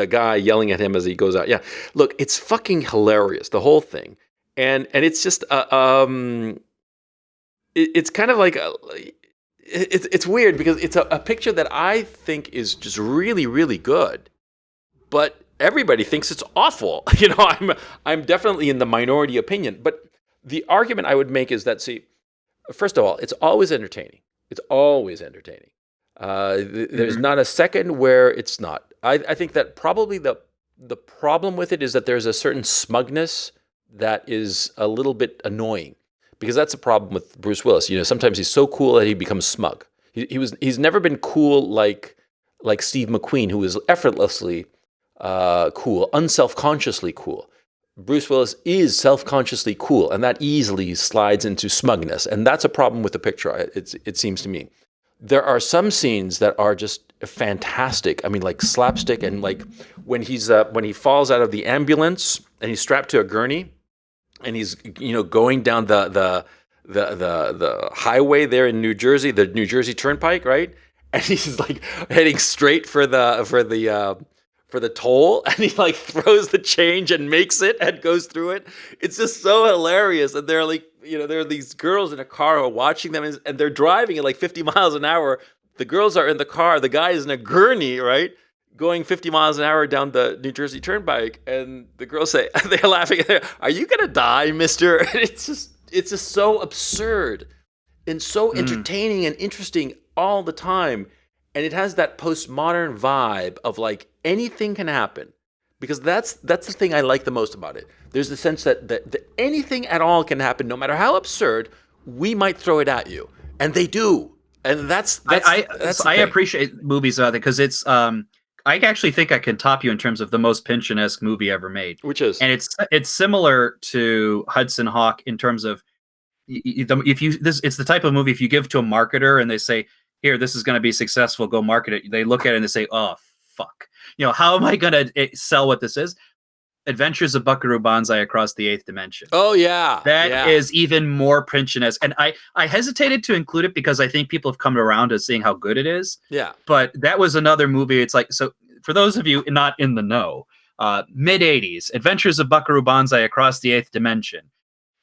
guy yelling at him as he goes out. Yeah, look, it's fucking hilarious, the whole thing, and it's just it's kind of like it's weird because it's a picture that I think is just really really good, but everybody thinks it's awful. I'm definitely in the minority opinion, but the argument I would make is that first of all, it's always entertaining. It's always entertaining. There's not a second where it's not. I think that probably the The problem with it is that there's a certain smugness that is a little bit annoying, because that's a problem with Bruce Willis. Sometimes he's so cool that he becomes smug. He's never been cool like Steve McQueen, who is effortlessly cool, unselfconsciously cool. Bruce Willis is self-consciously cool, and that easily slides into smugness, and that's a problem with the picture. It seems to me. There are some scenes that are just fantastic. I mean, like slapstick, and like when he falls out of the ambulance and he's strapped to a gurney, and he's going down the highway there in New Jersey, the New Jersey Turnpike, right? And he's like heading straight for the toll, and he like throws the change and makes it and goes through it. It's just so hilarious. And they're like, there are these girls in a car who are watching them, and they're driving at like 50 miles an hour. The girls are in the car. The guy is in a gurney, right? Going 50 miles an hour down the New Jersey Turnpike. And the girls say, they're laughing, are you going to die, mister? And it's just so absurd and so entertaining and interesting all the time. And it has that postmodern vibe of like anything can happen, because that's the thing I like the most about it. There's the sense that anything at all can happen, no matter how absurd. We might throw it at you, and they do. And that's I appreciate movies about it, because it's I actually think I can top you in terms of the most Pynchon-esque movie ever made, which is, and it's similar to Hudson Hawk in terms of it's the type of movie, if you give to a marketer and they say, here, this is going to be successful, go market it. They look at it and they say, oh, fuck. How am I going to sell what this is? Adventures of Buckaroo Banzai Across the Eighth Dimension. Oh, yeah. That is even more Pynchon-esque. And I hesitated to include it because I think people have come around to seeing how good it is. Yeah. But that was another movie. It's like, so for those of you not in the know, mid-'80s, Adventures of Buckaroo Banzai Across the Eighth Dimension.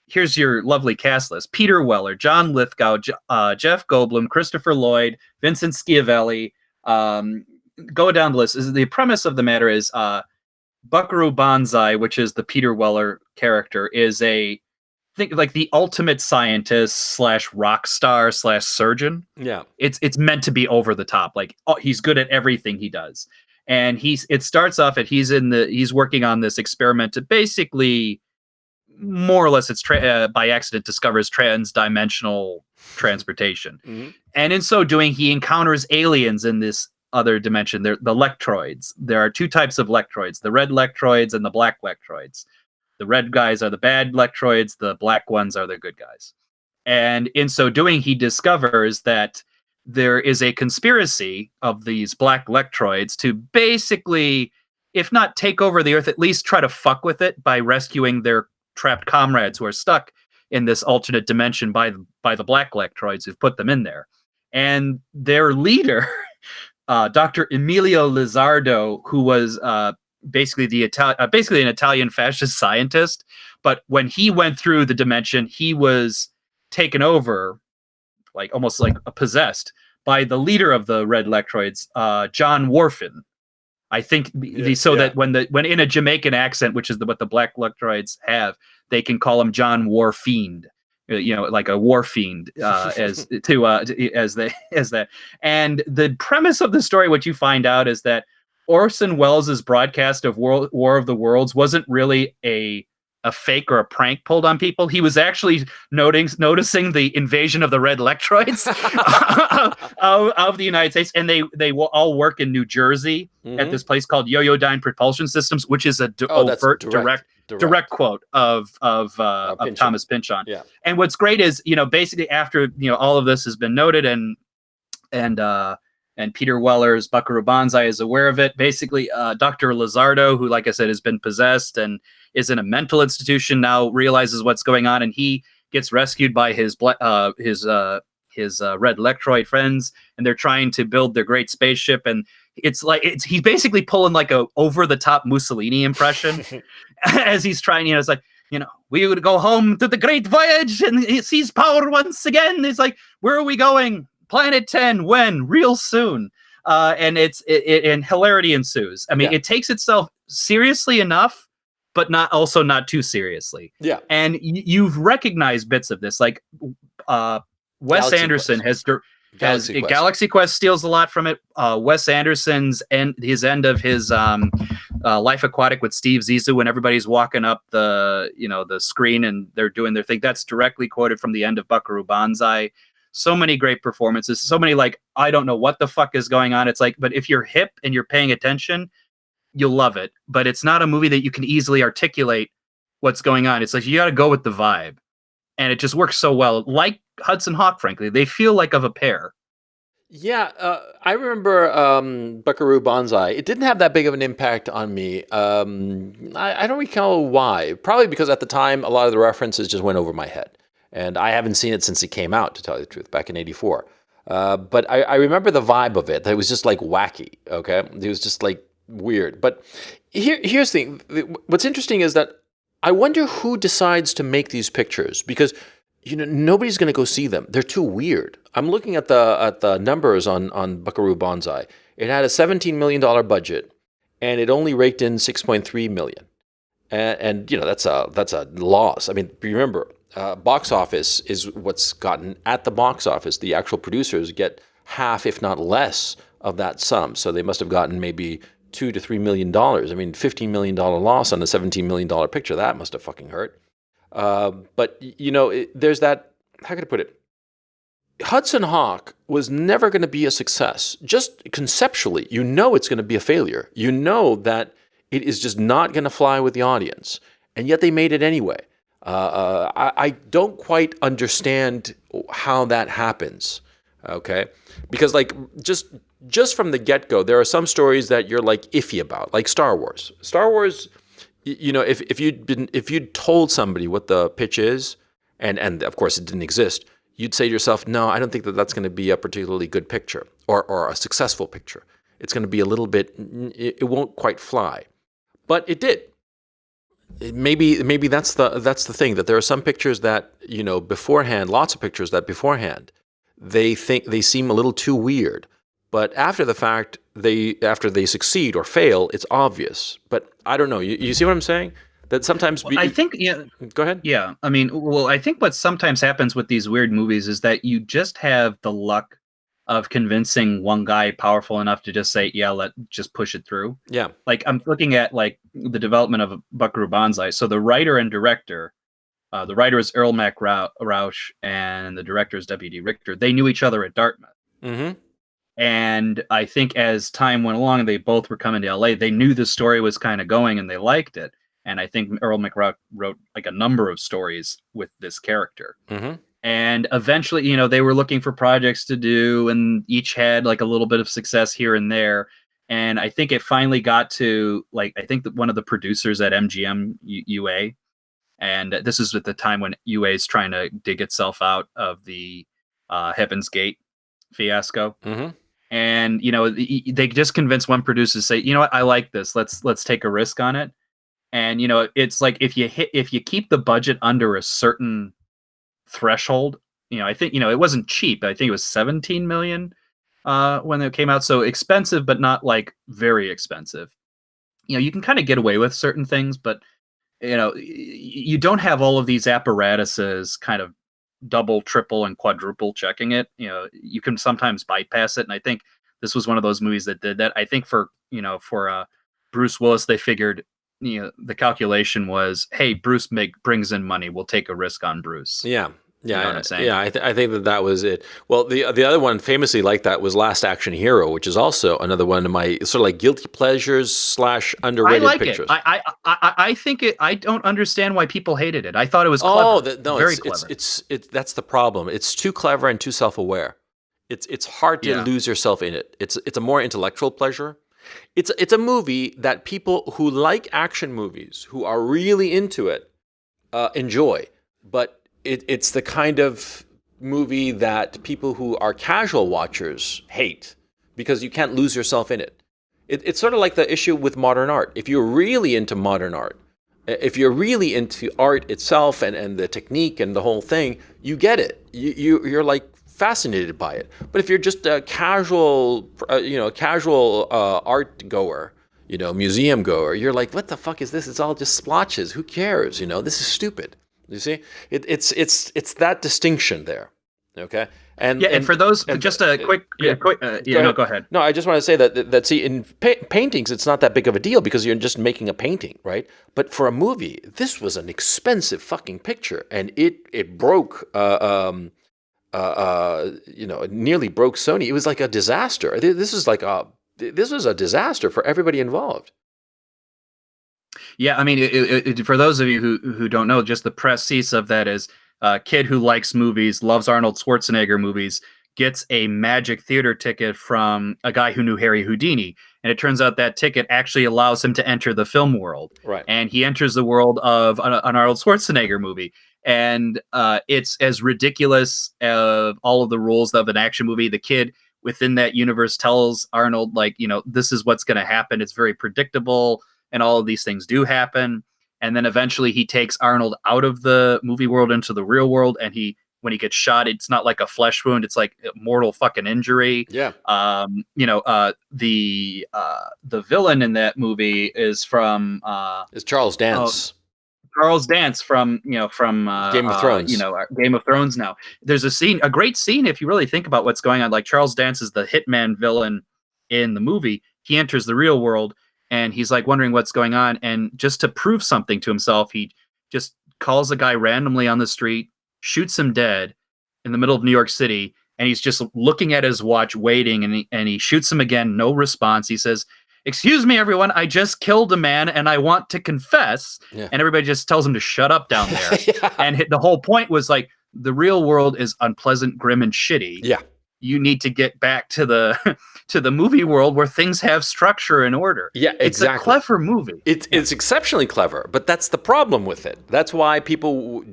Here's your lovely cast list: Peter Weller, John Lithgow, Jeff Goldblum, Christopher Lloyd, Vincent Schiavelli. Go down the list. The premise of the matter is Buckaroo Banzai, which is the Peter Weller character, is think like the ultimate scientist / rock star / surgeon. Yeah. It's meant to be over the top. Like, he's good at everything he does. And it starts off at he's working on this experiment to basically, more or less, it's by accident discovers trans-dimensional transportation. Mm-hmm. And in so doing, he encounters aliens in this other dimension. They're the lectroids. There are two types of lectroids: the red lectroids and the black lectroids. The red guys are the bad lectroids. The black ones are the good guys. And in so doing, he discovers that there is a conspiracy of these black lectroids to basically, if not take over the Earth, at least try to fuck with it by rescuing their trapped comrades who are stuck in this alternate dimension by the black lectroids who've put them in there. And their leader, Dr. Emilio Lizardo, who was basically basically an Italian fascist scientist, but when he went through the dimension, he was taken over, like almost like possessed, by the leader of the red lectroids, John Warfin. I think that when in a Jamaican accent, which is what the black lectroids have, they can call him John Warfiend, like a war fiend, as that. And the premise of the story, what you find out, is that Orson Welles' broadcast of War of the Worlds wasn't really a fake or a prank pulled on people. He was actually noticing the invasion of the red lectroids of the United States, and they will all work in New Jersey at this place called Yoyodyne Propulsion Systems, which is a overt direct quote of Thomas Pynchon. Yeah. And what's great is, basically after all of this has been noted and Peter Weller's Buckaroo Banzai is aware of it. Basically, Dr. Lizardo, who, like I said, has been possessed and is in a mental institution now, realizes what's going on, and he gets rescued by his red lectroid friends, and they're trying to build their great spaceship. And he's basically pulling like a over the top Mussolini impression as he's trying. It's like, we would go home to the great voyage and seize power once again. It's like, where are we going? Planet 10, when? Real soon. And and hilarity ensues. I mean, It takes itself seriously enough, but not too seriously. Yeah. And you've recognized bits of this, like Wes Anderson has Galaxy Quest steals a lot from it. Wes Anderson's end of his Life Aquatic with Steve Zissou when everybody's walking up the screen and they're doing their thing. That's directly quoted from the end of Buckaroo Banzai. So many great performances. So many I don't know what the fuck is going on. It's but if you're hip and you're paying attention, you'll love it. But it's not a movie that you can easily articulate what's going on. It's you got to go with the vibe. And it just works so well. Like Hudson Hawk, frankly. They feel like of a pair. Yeah, I remember Buckaroo Banzai. It didn't have that big of an impact on me. I don't recall why. Probably because at the time, a lot of the references just went over my head. And I haven't seen it since it came out, to tell you the truth, back in '84. But I remember the vibe of it. It was just wacky, okay? It was just weird. But here's the thing. What's interesting is that I wonder who decides to make these pictures, because nobody's going to go see them. They're too weird. I'm looking at the numbers on Buckaroo Banzai. It had a $17 million budget, and it only raked in $6.3 million. And that's a loss. I mean, remember, box office is what's gotten at the box office. The actual producers get half, if not less, of that sum. So they must have gotten maybe $2 to $3 million. I mean, $15 million loss on a $17 million picture. That must have fucking hurt. But there's that. How can I put it? Hudson Hawk was never going to be a success. Just conceptually, it's going to be a failure. That it is just not going to fly with the audience, and yet they made it anyway. I don't quite understand how that happens. Okay, because just from the get-go, there are some stories that you're iffy about, like Star Wars. Star Wars. If you'd told somebody what the pitch is, and of course it didn't exist, you'd say to yourself, no, I don't think that's going to be a particularly good picture or a successful picture. It's going to be a little bit, it won't quite fly. But it did. Maybe that's the thing, that there are some pictures that, beforehand, lots of pictures that beforehand, they seem a little too weird. But after the fact, after they succeed or fail, it's obvious. But I don't know. You see what I'm saying? That sometimes I think, yeah. Go ahead. Yeah, I mean, I think what sometimes happens with these weird movies is that you just have the luck of convincing one guy powerful enough to just say, yeah, just push it through. Yeah. I'm looking at the development of Buckaroo Banzai. So the writer and director, the writer is Earl Mac Rausch and the director is W.D. Richter. They knew each other at Dartmouth. Mm-hmm. And I think as time went along, they both were coming to LA. They knew the story was kind of going and they liked it. And I think Earl Mac Rausch wrote a number of stories with this character. Mm-hmm. And eventually, they were looking for projects to do, and each had a little bit of success here and there. And I think it finally got to I think that one of the producers at MGM UA, and this is at the time when UA is trying to dig itself out of the Heaven's Gate fiasco. Mm-hmm. And they just convinced one producer to say, you know what, I like this. Let's take a risk on it. And it's if you keep the budget under a certain threshold, I think it wasn't cheap. I think it was 17 million when it came out. So expensive, but not very expensive. You can kind of get away with certain things, but you don't have all of these apparatuses kind of double, triple, and quadruple checking it. You can sometimes bypass it, and I think this was one of those movies that did that. I think for Bruce Willis, they figured the calculation was, hey, Bruce brings in money, we'll take a risk on Bruce. Yeah. Yeah, you know what I'm saying? Yeah, I think that was it. Well, the other one famously like that was Last Action Hero, which is also another one of my sort of guilty pleasures / underrated pictures. I think it. I don't understand why people hated it. I thought it was clever. Very clever. It's that's the problem. It's too clever and too self-aware. It's hard to lose yourself in it. It's a more intellectual pleasure. It's a movie that people who like action movies, who are really into it, enjoy, but it's the kind of movie that people who are casual watchers hate because you can't lose yourself in it. It's sort of like the issue with modern art. If you're really into modern art, if you're really into art itself and the technique and the whole thing, you get it. You're fascinated by it. But if you're just a casual art goer, museum goer, you're like, what the fuck is this? It's all just splotches. Who cares? This is stupid. You see, it's that distinction there. Okay, and for those, just a quick, go ahead. No, I just want to say that see, in paintings, it's not that big of a deal because you're just making a painting, right? But for a movie, this was an expensive fucking picture, and it broke, it nearly broke Sony. It was like a disaster. This was a disaster for everybody involved. Yeah, I mean, for those of you who don't know, just the précis of that is a kid who likes movies, loves Arnold Schwarzenegger movies, gets a magic theater ticket from a guy who knew Harry Houdini. And it turns out that ticket actually allows him to enter the film world. Right. And he enters the world of an Arnold Schwarzenegger movie. And it's as ridiculous as all of the rules of an action movie. The kid within that universe tells Arnold, like, this is what's going to happen. It's very predictable. And all of these things do happen. And then eventually he takes Arnold out of the movie world into the real world. And when he gets shot, it's not like a flesh wound. It's like a mortal fucking injury. Yeah. The villain in that movie is from is Charles Dance. Charles Dance from Game of Thrones. Game of Thrones. Now there's a great scene if you really think about what's going on. Like Charles Dance is the hitman villain in the movie. He enters the real world. And he's like wondering what's going on. And just to prove something to himself, he just calls a guy randomly on the street, shoots him dead in the middle of New York City. And he's just looking at his watch, waiting. And he shoots him again. No response. He says, "Excuse me, everyone. I just killed a man and I want to confess." Yeah. And everybody just tells him to shut up down there. Yeah. And the whole point was like, the real world is unpleasant, grim, and shitty. Yeah. You need to get back to the movie world where things have structure and order. Yeah, exactly. It's a clever movie. It's exceptionally clever, but that's the problem with it. That's why people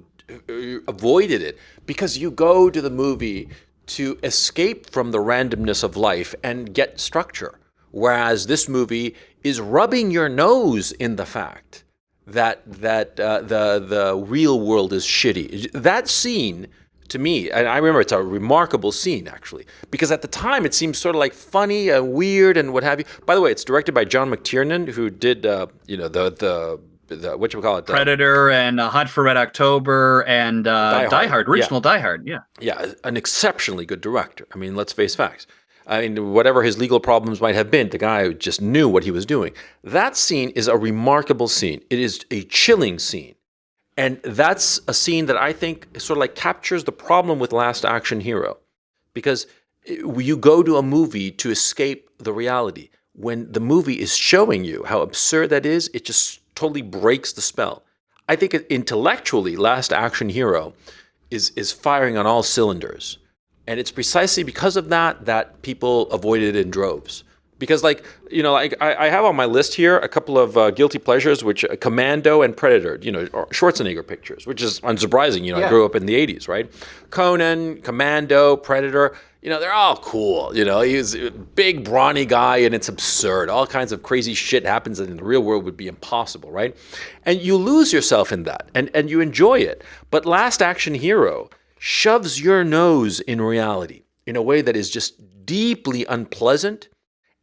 avoided it, because you go to the movie to escape from the randomness of life and get structure, whereas this movie is rubbing your nose in the fact that the real world is shitty. That scene, to me, and I remember it's a remarkable scene, actually, because at the time it seemed sort of like funny and weird and what have you. By the way, it's directed by John McTiernan, who did, the whatchamacallit? Predator and Hunt for Red October and Die Hard, original Die Hard, yeah. Yeah, an exceptionally good director. I mean, let's face facts. I mean, whatever his legal problems might have been, the guy just knew what he was doing. That scene is a remarkable scene. It is a chilling scene. And that's a scene that I think sort of like captures the problem with Last Action Hero, because you go to a movie to escape the reality. When the movie is showing you how absurd that is, it just totally breaks the spell. I think intellectually, Last Action Hero is firing on all cylinders. And it's precisely because of that people avoided it in droves. Because, I have on my list here a couple of guilty pleasures, which Commando and Predator, Schwarzenegger pictures, which is unsurprising. I grew up in the 80s, right? Conan, Commando, Predator, they're all cool. He's a big, brawny guy, and it's absurd. All kinds of crazy shit happens that in the real world would be impossible, right? And you lose yourself in that, and you enjoy it. But Last Action Hero shoves your nose in reality in a way that is just deeply unpleasant.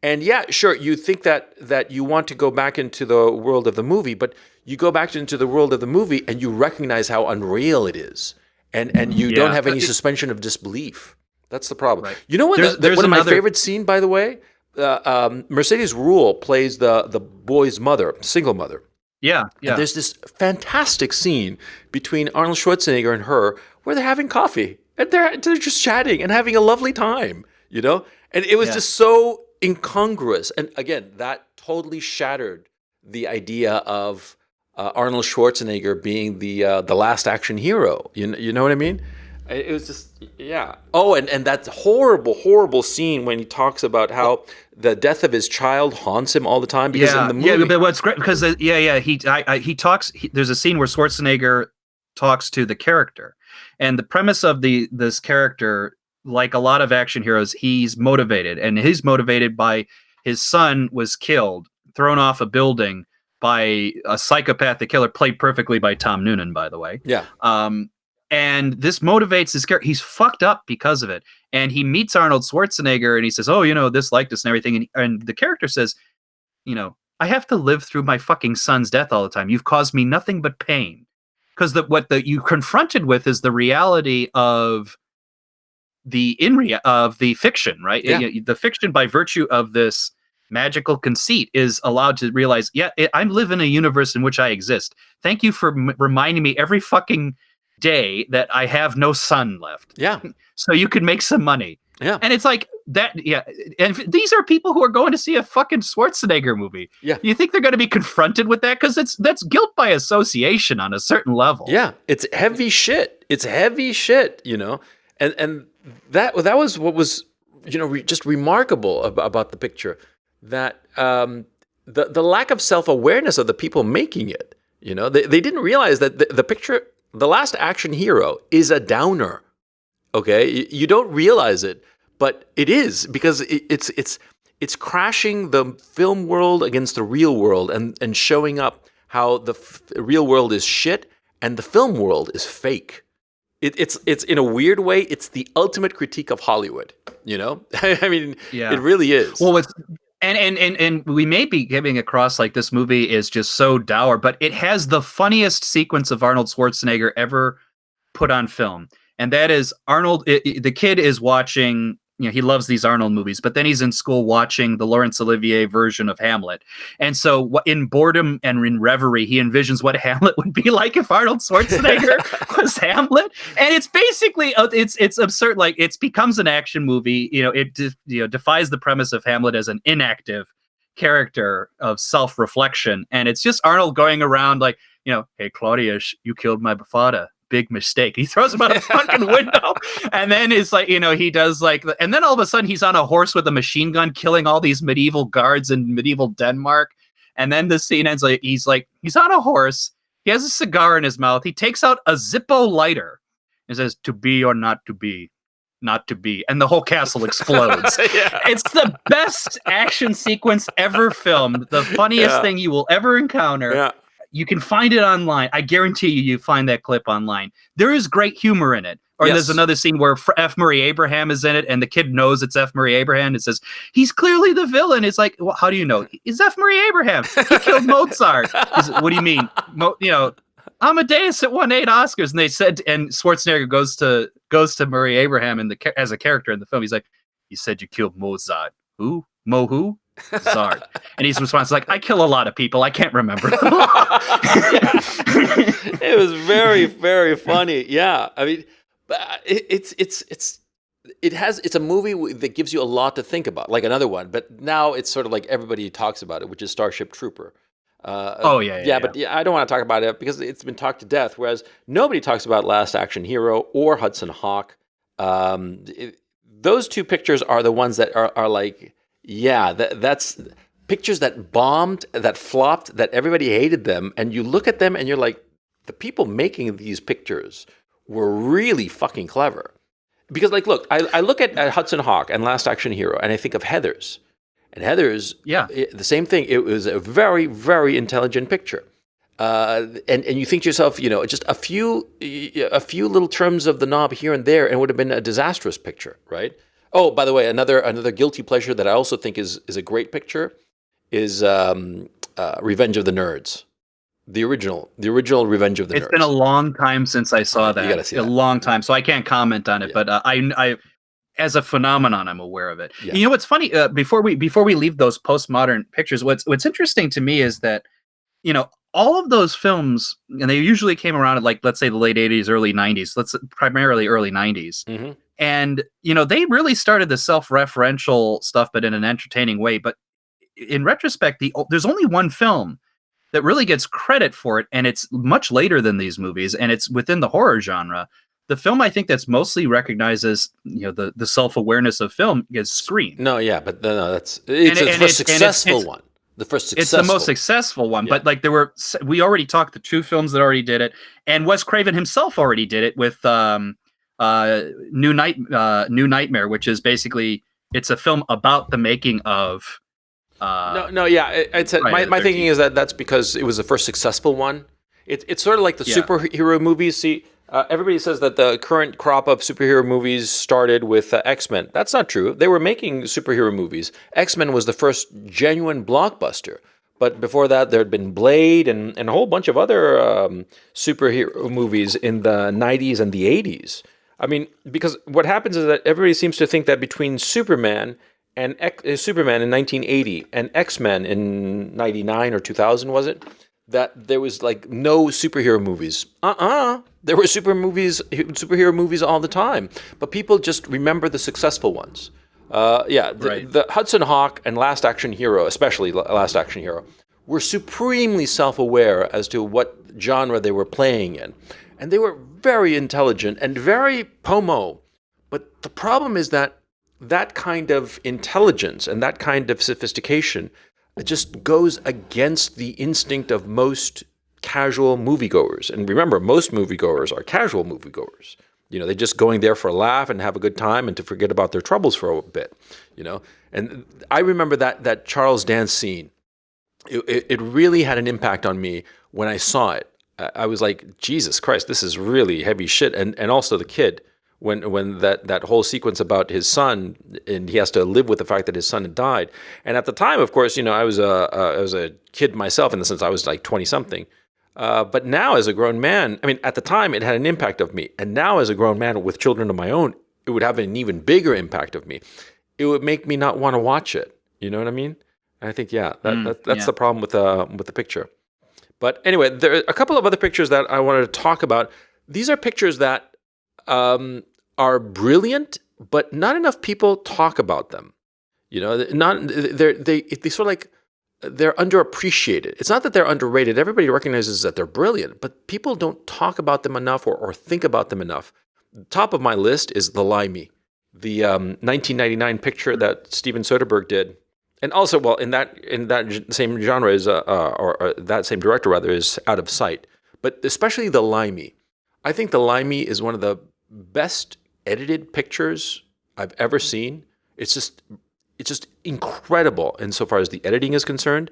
And yeah, sure, you think that you want to go back into the world of the movie, but you go back into the world of the movie and you recognize how unreal it is. And you don't have any suspension of disbelief. That's the problem. Right. You know what? One of my favorite scene, by the way, Mercedes Ruehl plays the boy's mother, single mother. Yeah. And there's this fantastic scene between Arnold Schwarzenegger and her where they're having coffee. And they're just chatting and having a lovely time, And it was just so incongruous, and again, that totally shattered the idea of Arnold Schwarzenegger being the last action hero. You know what I mean? It was just Oh, and that horrible scene when he talks about how the death of his child haunts him all the time because in the movie. But what's great because he talks. There's a scene where Schwarzenegger talks to the character, and the premise of this character. Like a lot of action heroes, he's motivated, and he's motivated by his son was killed, thrown off a building by a psychopathic killer, played perfectly by Tom Noonan, by the way. Yeah. And this motivates his character. He's fucked up because of it. And he meets Arnold Schwarzenegger, and he says, "Oh, this, like this, and everything." And the character says, "I have to live through my fucking son's death all the time. You've caused me nothing but pain." Because what you confronted with is the reality of of the fiction, right? Yeah. The fiction, by virtue of this magical conceit, is allowed to realize, I live in a universe in which I exist. Thank you for reminding me every fucking day that I have no sun left. Yeah. So you can make some money. Yeah. And it's like that. Yeah. And these are people who are going to see a fucking Schwarzenegger movie. Yeah. You think they're going to be confronted with that? Because that's guilt by association on a certain level. Yeah. It's heavy shit. It's heavy shit, you know? And that was what was, you know, just remarkable about the picture, that the lack of self-awareness of the people making it, you know? They didn't realize that the picture, The Last Action Hero, is a downer. Okay, you don't realize it, but it is, because it's crashing the film world against the real world, and showing up how the real world is shit and the film world is fake. It's in a weird way, it's the ultimate critique of Hollywood. You know, I mean, It really is. Well, it's and we may be giving across like this movie is just so dour, but it has the funniest sequence of Arnold Schwarzenegger ever put on film. And that is Arnold, the kid is watching, you know, he loves these Arnold movies, but then he's in school watching the Laurence Olivier version of Hamlet. And so in boredom and in reverie, he envisions what Hamlet would be like if Arnold Schwarzenegger was Hamlet. And it's basically, it's absurd. Like, it becomes an action movie. You know, it defies the premise of Hamlet as an inactive character of self-reflection. And it's just Arnold going around like, you know, hey, Claudius, you killed my father. Big mistake. He throws him out a fucking window, and then it's like, you know, he does like, and then all of a sudden he's on a horse with a machine gun, killing all these medieval guards in medieval Denmark. And then the scene ends like he's on a horse. He has a cigar in his mouth. He takes out a Zippo lighter and says, "To be or not to be, not to be," and the whole castle explodes. Yeah. It's the best action sequence ever filmed. The funniest thing you will ever encounter. Yeah. You can find it online. I guarantee you find that clip online. There is great humor in it. Or there's another scene where F. Murray Abraham is in it, and the kid knows it's F. Murray Abraham. It says, he's clearly the villain. It's like, well, how do you know? It's F. Murray Abraham. He killed Mozart. What do you mean? You know, Amadeus it won 8 Oscars. And they said, and Schwarzenegger goes to Murray Abraham as a character in the film. He's like, you said you killed Mozart. Who? Who? Zard. And his response is like, I kill a lot of people. I can't remember. It was very, very funny. Yeah. I mean, it's a movie that gives you a lot to think about, like another one, but now it's sort of like everybody talks about it, which is Starship Trooper. But I don't want to talk about it because it's been talked to death, whereas nobody talks about Last Action Hero or Hudson Hawk. Those two pictures are the ones that are like, that's pictures that bombed, that flopped, that everybody hated them. And you look at them and you're like, the people making these pictures were really fucking clever. Because, like, look, I look at Hudson Hawk and Last Action Hero, and I think of Heathers. And Heathers, the same thing. It was a very, very intelligent picture. And you think to yourself, you know, just a few little turns of the knob here and there, and it would have been a disastrous picture, right? Oh, by the way, another guilty pleasure that I also think is a great picture is Revenge of the Nerds. The original Revenge of the Nerds. It's been a long time since I saw that. You gotta see that. A long time, so I can't comment on it. But I, as a phenomenon, I'm aware of it. Yeah. You know what's funny? Before we leave those postmodern pictures, what's interesting to me is that, you know, all of those films, and they usually came around at, like, let's say the late 80s, early 90s. Primarily early 90s. Mm-hmm. And, you know, they really started the self-referential stuff, but in an entertaining way. But in retrospect, there's only one film that really gets credit for it, and it's much later than these movies, and it's within the horror genre. The film I think that's mostly recognized as, you know, the self-awareness of film is Scream. But it's the first successful one. The first successful. It's the most successful one, but like we already talked the 2 films that already did it, and Wes Craven himself already did it with New Nightmare, which is basically, it's a film about the making of. My thinking is that's because it was the first successful one. It's sort of like the superhero movies. See, everybody says that the current crop of superhero movies started with X-Men. That's not true. They were making superhero movies. X-Men was the first genuine blockbuster. But before that, there had been Blade and a whole bunch of other superhero movies in the 90s and the 80s. I mean, because what happens is that everybody seems to think that between Superman in 1980 and X-Men in 99 or 2000, was it? That there was like no superhero movies. There were superhero movies all the time, but people just remember the successful ones. The Hudson Hawk and Last Action Hero, especially Last Action Hero, were supremely self-aware as to what genre they were playing in. And they were very intelligent and very pomo. But the problem is that that kind of intelligence and that kind of sophistication just goes against the instinct of most casual moviegoers. And remember, most moviegoers are casual moviegoers. They're just going there for a laugh and have a good time and to forget about their troubles for a bit. And I remember that Charles Dance scene. It really had an impact on me when I saw it. I was like, Jesus Christ, this is really heavy shit. And also the kid, when that whole sequence about his son, and he has to live with the fact that his son had died. And at the time, of course, I was a kid myself, in the sense I was like 20 something. But now as a grown man, I mean, at the time it had an impact of me. And now as a grown man with children of my own, it would have an even bigger impact of me. It would make me not want to watch it. You know what I mean? And I think, that's the problem with the picture. But anyway, there are a couple of other pictures that I wanted to talk about. These are pictures that are brilliant, but not enough people talk about them. They sort of like, they're underappreciated. It's not that they're underrated. Everybody recognizes that they're brilliant, but people don't talk about them enough or think about them enough. Top of my list is the Limey, the 1999 picture that Steven Soderbergh did. And also, well, in that same genre is, or that same director rather, is Out of Sight. But especially the Limey. I think the Limey is one of the best edited pictures I've ever seen. It's just incredible insofar as the editing is concerned.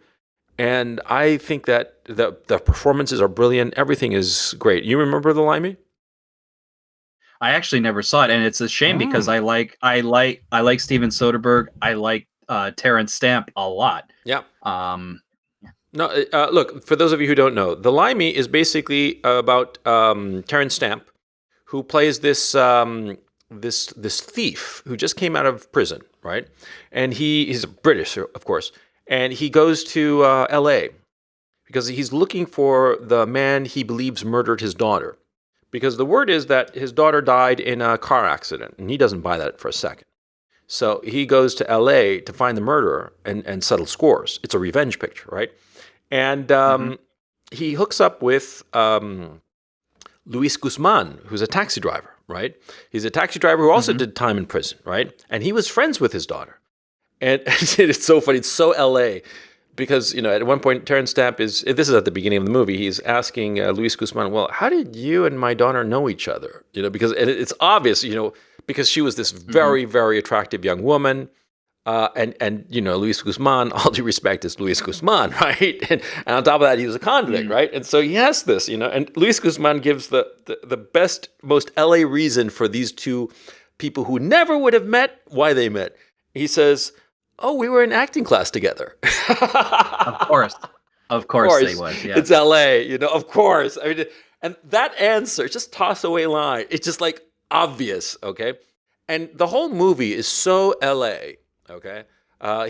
And I think that the performances are brilliant. Everything is great. You remember the Limey? I actually never saw it, and it's a shame because I like Steven Soderbergh. I like Terrence Stamp a lot. Yeah. Look, for those of you who don't know, the Limey is basically about Terrence Stamp, who plays this thief who just came out of prison, right? And he's British, of course, and he goes to L.A. because he's looking for the man he believes murdered his daughter. Because the word is that his daughter died in a car accident, and he doesn't buy that for a second. So he goes to L.A. to find the murderer and settle scores. It's a revenge picture, right? And he hooks up with Luis Guzman, who's a taxi driver, right? He's a taxi driver who also did time in prison, right? And he was friends with his daughter. And it's so funny. It's so L.A. because, at one point, Terrence Stamp this is at the beginning of the movie, he's asking Luis Guzman, well, how did you and my daughter know each other? Because it's obvious, because she was this very, very attractive young woman. And Luis Guzman, all due respect, is Luis Guzman, right? And on top of that, he was a convict, right? And so he has this, and Luis Guzman gives the best, most LA reason for these two people who never would have met, why they met. He says, oh, we were in acting class together. Of course they would. Yeah. It's LA, of course. I mean, and that answer, just toss away line. It's just like obvious, okay? And the whole movie is so LA. Okay,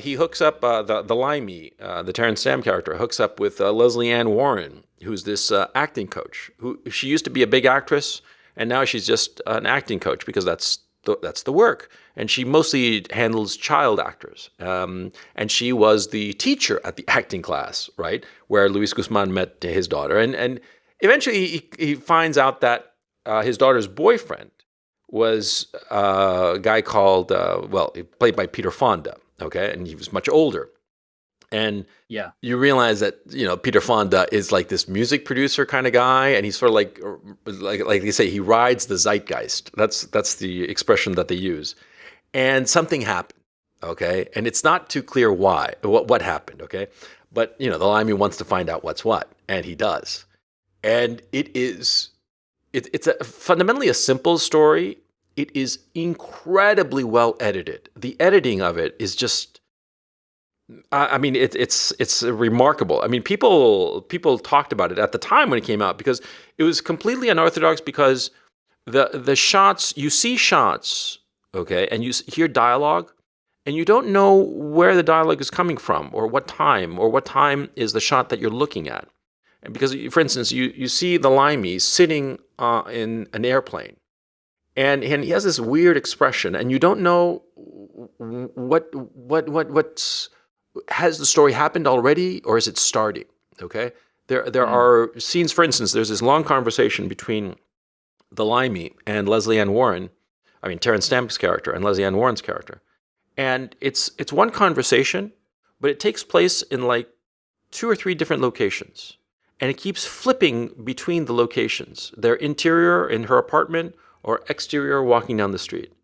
he hooks up the Limey, the Terrence Stamp character, hooks up with Leslie Ann Warren, who's this acting coach. She used to be a big actress, and now she's just an acting coach because that's the work. And she mostly handles child actors. And she was the teacher at the acting class, right, where Luis Guzman met his daughter. And eventually he finds out that his daughter's boyfriend was a guy called, played by Peter Fonda, okay? And he was much older. And you realize that, Peter Fonda is like this music producer kind of guy, and he's sort of like they say, he rides the zeitgeist. That's the expression that they use. And something happened, okay? And it's not too clear what happened, okay? But, the Limey wants to find out what's what, and he does. And it's fundamentally a simple story. It is incredibly well edited. The editing of it is just, it's remarkable. I mean, people talked about it at the time when it came out because it was completely unorthodox because the shots, you see shots, okay, and you hear dialogue, and you don't know where the dialogue is coming from, or what time is the shot that you're looking at. And because, for instance, you see the Limey sitting in an airplane, and he has this weird expression, and you don't know what's has the story happened already, or is it starting? Okay, there are scenes. For instance, there's this long conversation between the Limey and Leslie Ann Warren. I mean, Terrence Stamp's character and Leslie Ann Warren's character, and it's one conversation, but it takes place in like 2 or 3 different locations, and it keeps flipping between the locations. Their interior in her apartment or exterior walking down the street.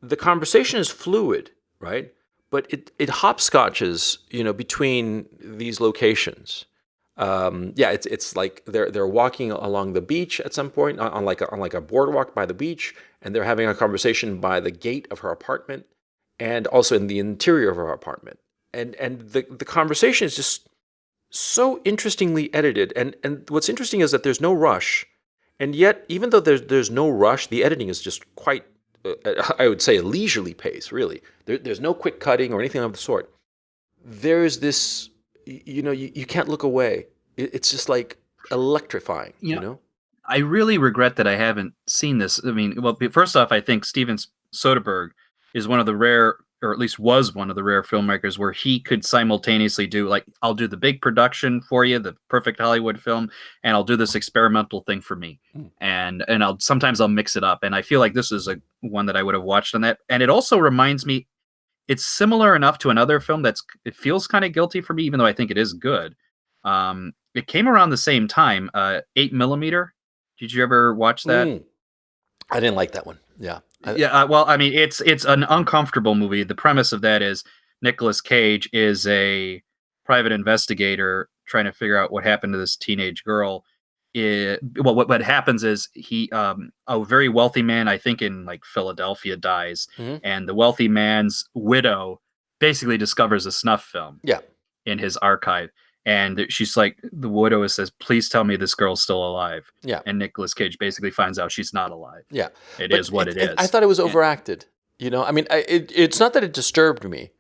The conversation is fluid, right? But it hopscotches, between these locations. It's like they're walking along the beach at some point on like a boardwalk by the beach, and they're having a conversation by the gate of her apartment, and also in the interior of her apartment. And the conversation is just so interestingly edited. And what's interesting is that there's no rush, and yet even though there's no rush, the editing is just quite, I would say, a leisurely pace. Really, there's no quick cutting or anything of the sort. There's this, you can't look away. It's just like electrifying. I really regret that I haven't seen this. I mean, well, first off, I think Steven Soderbergh is one of the rare, or at least was one of the rare filmmakers where he could simultaneously do, like, I'll do the big production for you, the perfect Hollywood film, and I'll do this experimental thing for me. And sometimes I'll mix it up. And I feel like this is one that I would have watched on that. And it also reminds me, it's similar enough to another film it feels kind of guilty for me, even though I think it is good. It came around the same time, 8mm. Did you ever watch that? I didn't like that one. Yeah. Well, I mean, it's an uncomfortable movie. The premise of that is Nicolas Cage is a private investigator trying to figure out what happened to this teenage girl. What happens is a very wealthy man, I think in like Philadelphia, dies, and the wealthy man's widow basically discovers a snuff film in his archive. And she's like, the widow says, please tell me this girl's still alive. Yeah. And Nicolas Cage basically finds out she's not alive. Yeah. It is what it is. I thought it was overacted. I mean, it's not that it disturbed me.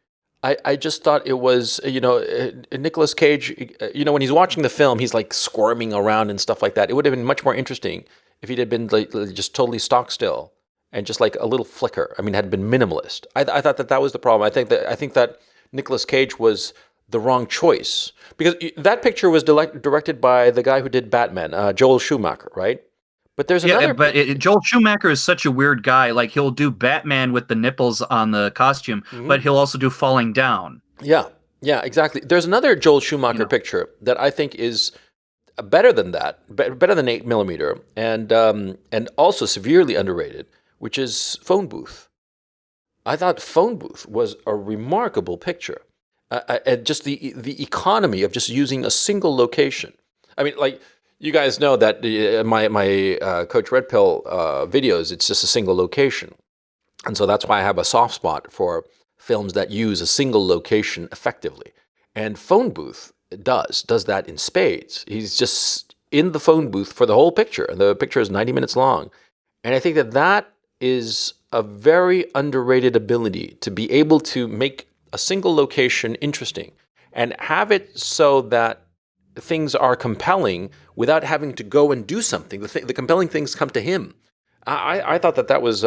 I just thought it was, Nicolas Cage, when he's watching the film, he's like squirming around and stuff like that. It would have been much more interesting if he'd had been like, just totally stock still and just like a little flicker. I mean, had been minimalist. I thought that was the problem. I think that Nicolas Cage was the wrong choice, because that picture was directed by the guy who did Batman, Joel Schumacher, right? But there's another. But Joel Schumacher is such a weird guy. Like, he'll do Batman with the nipples on the costume, but he'll also do Falling Down. Yeah, exactly. There's another Joel Schumacher picture that I think is better than that, better than 8mm, and also severely underrated, which is Phone Booth. I thought Phone Booth was a remarkable picture. And just the economy of just using a single location. I mean, like, you guys know that my Coach Red Pill videos, it's just a single location. And so that's why I have a soft spot for films that use a single location effectively. And Phone Booth does that in spades. He's just in the phone booth for the whole picture. And the picture is 90 minutes long. And I think that is a very underrated ability, to be able to make a single location interesting and have it so that things are compelling without having to go and do something. The compelling things come to him. I thought that was,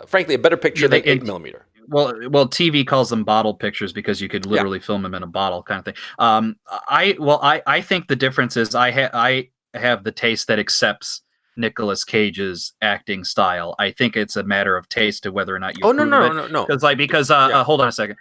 frankly, a better picture than 8mm. Well, TV calls them bottle pictures because you could literally film them in a bottle, kind of thing. I think the difference is I have the taste that accepts Nicolas Cage's acting style. I think it's a matter of taste to whether or not you. Oh, no. Because hold on a second.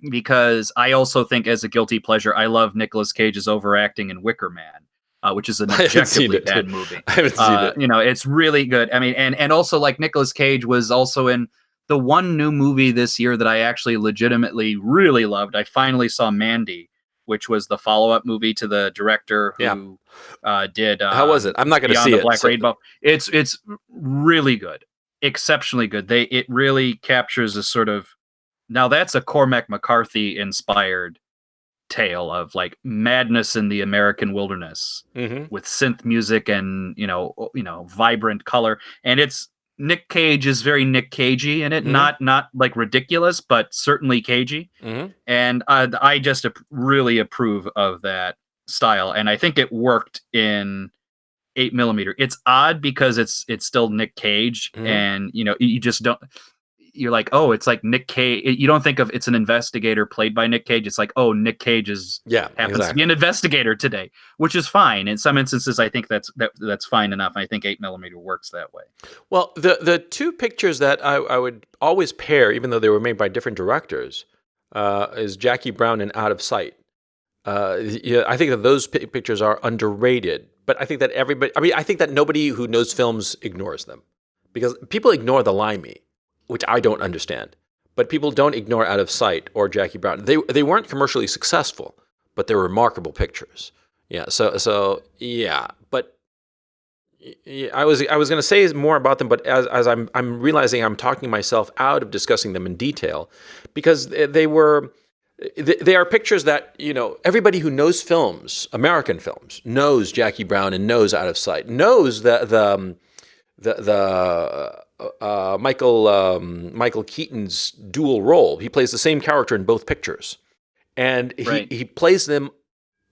Because I also think, as a guilty pleasure, I love Nicolas Cage's overacting in Wicker Man, which is an objectively bad movie. I haven't seen it. It's really good. I mean, and also, like, Nicolas Cage was also in the one new movie this year that I actually legitimately really loved. I finally saw Mandy, which was the follow-up movie to the director who did. How was it? I'm not going to see it. Black Rainbow. It's really good, exceptionally good. It really captures a sort of, now that's a Cormac McCarthy inspired tale of like madness in the American wilderness with synth music and vibrant color. And it's Nick Cage is very Nick Cagey in it, not like ridiculous, but certainly cagey. And I just really approve of that style, and I think it worked in 8mm. It's odd because it's still Nick Cage, and you just don't. You're like, oh, it's like Nick Cage. You don't think of it's an investigator played by Nick Cage. It's like, oh, Nick Cage happens to be an investigator today, which is fine. In some instances, I think that's fine enough. I think 8mm works that way. Well, the two pictures that I would always pair, even though they were made by different directors, is Jackie Brown and Out of Sight. I think that those pictures are underrated, but I think that I think that nobody who knows films ignores them, because people ignore the Limey, which I don't understand. But people don't ignore Out of Sight or Jackie Brown. They weren't commercially successful, but they're remarkable pictures. Yeah. So yeah. But I was going to say more about them, but as I'm realizing I'm talking myself out of discussing them in detail, because they are pictures that everybody who knows films, American films, knows Jackie Brown and knows Out of Sight, knows the Michael Keaton's dual role. He plays the same character in both pictures, and he plays them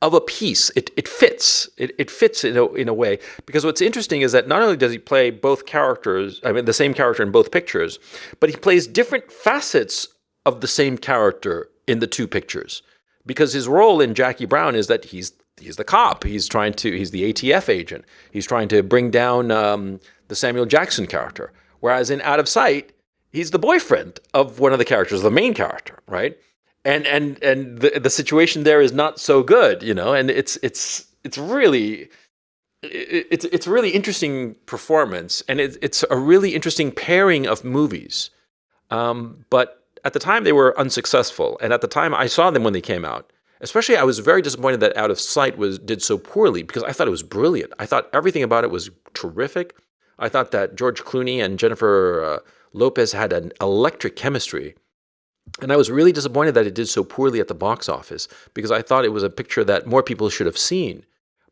of a piece. It fits. It fits in a way, because what's interesting is that not only does he play both characters, the same character in both pictures, but he plays different facets of the same character in the two pictures. Because his role in Jackie Brown is that he's the cop. He's the ATF agent. He's trying to bring down the Samuel Jackson character. Whereas in Out of Sight, he's the boyfriend of one of the characters, the main character, right? And the situation there is not so good, and it's really interesting performance, and it's a really interesting pairing of movies. But at the time they were unsuccessful, and at the time I saw them when they came out. Especially, I was very disappointed that Out of Sight did so poorly, because I thought it was brilliant. I thought everything about it was terrific. I thought that George Clooney and Jennifer Lopez had an electric chemistry. And I was really disappointed that it did so poorly at the box office, because I thought it was a picture that more people should have seen.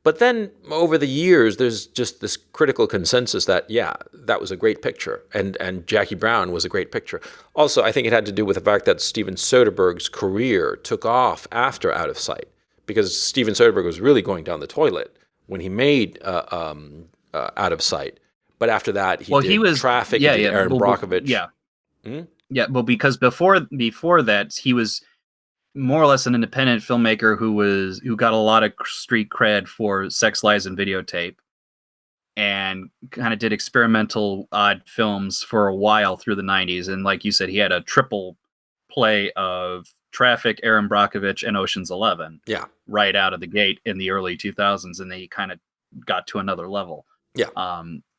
But then over the years, there's just this critical consensus that, that was a great picture, and Jackie Brown was a great picture. Also, I think it had to do with the fact that Steven Soderbergh's career took off after Out of Sight, because Steven Soderbergh was really going down the toilet when he made Out of Sight. But after that, he did Traffic, he did Aaron Brockovich. Yeah, well, because before that, he was more or less an independent filmmaker who got a lot of street cred for Sex, Lies, and Videotape, and kind of did experimental odd films for a while through the 90s. And like you said, he had a triple play of Traffic, Aaron Brockovich, and Ocean's 11. Yeah, right out of the gate in the early 2000s, and then he kind of got to another level. Yeah.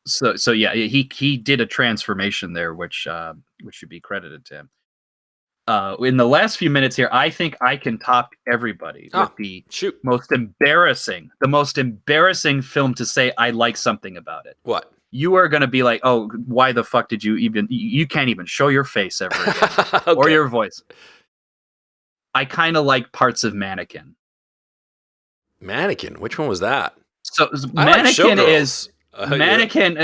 So yeah, he did a transformation there, which should be credited to him. In the last few minutes here, I think I can top everybody with the most embarrassing film to say I like something about it. What? You are going to be like, oh, why the fuck did you can't even show your face ever again. Okay. Or your voice. I kind of like parts of Mannequin. Mannequin? Which one was that? So Mannequin is... Mannequin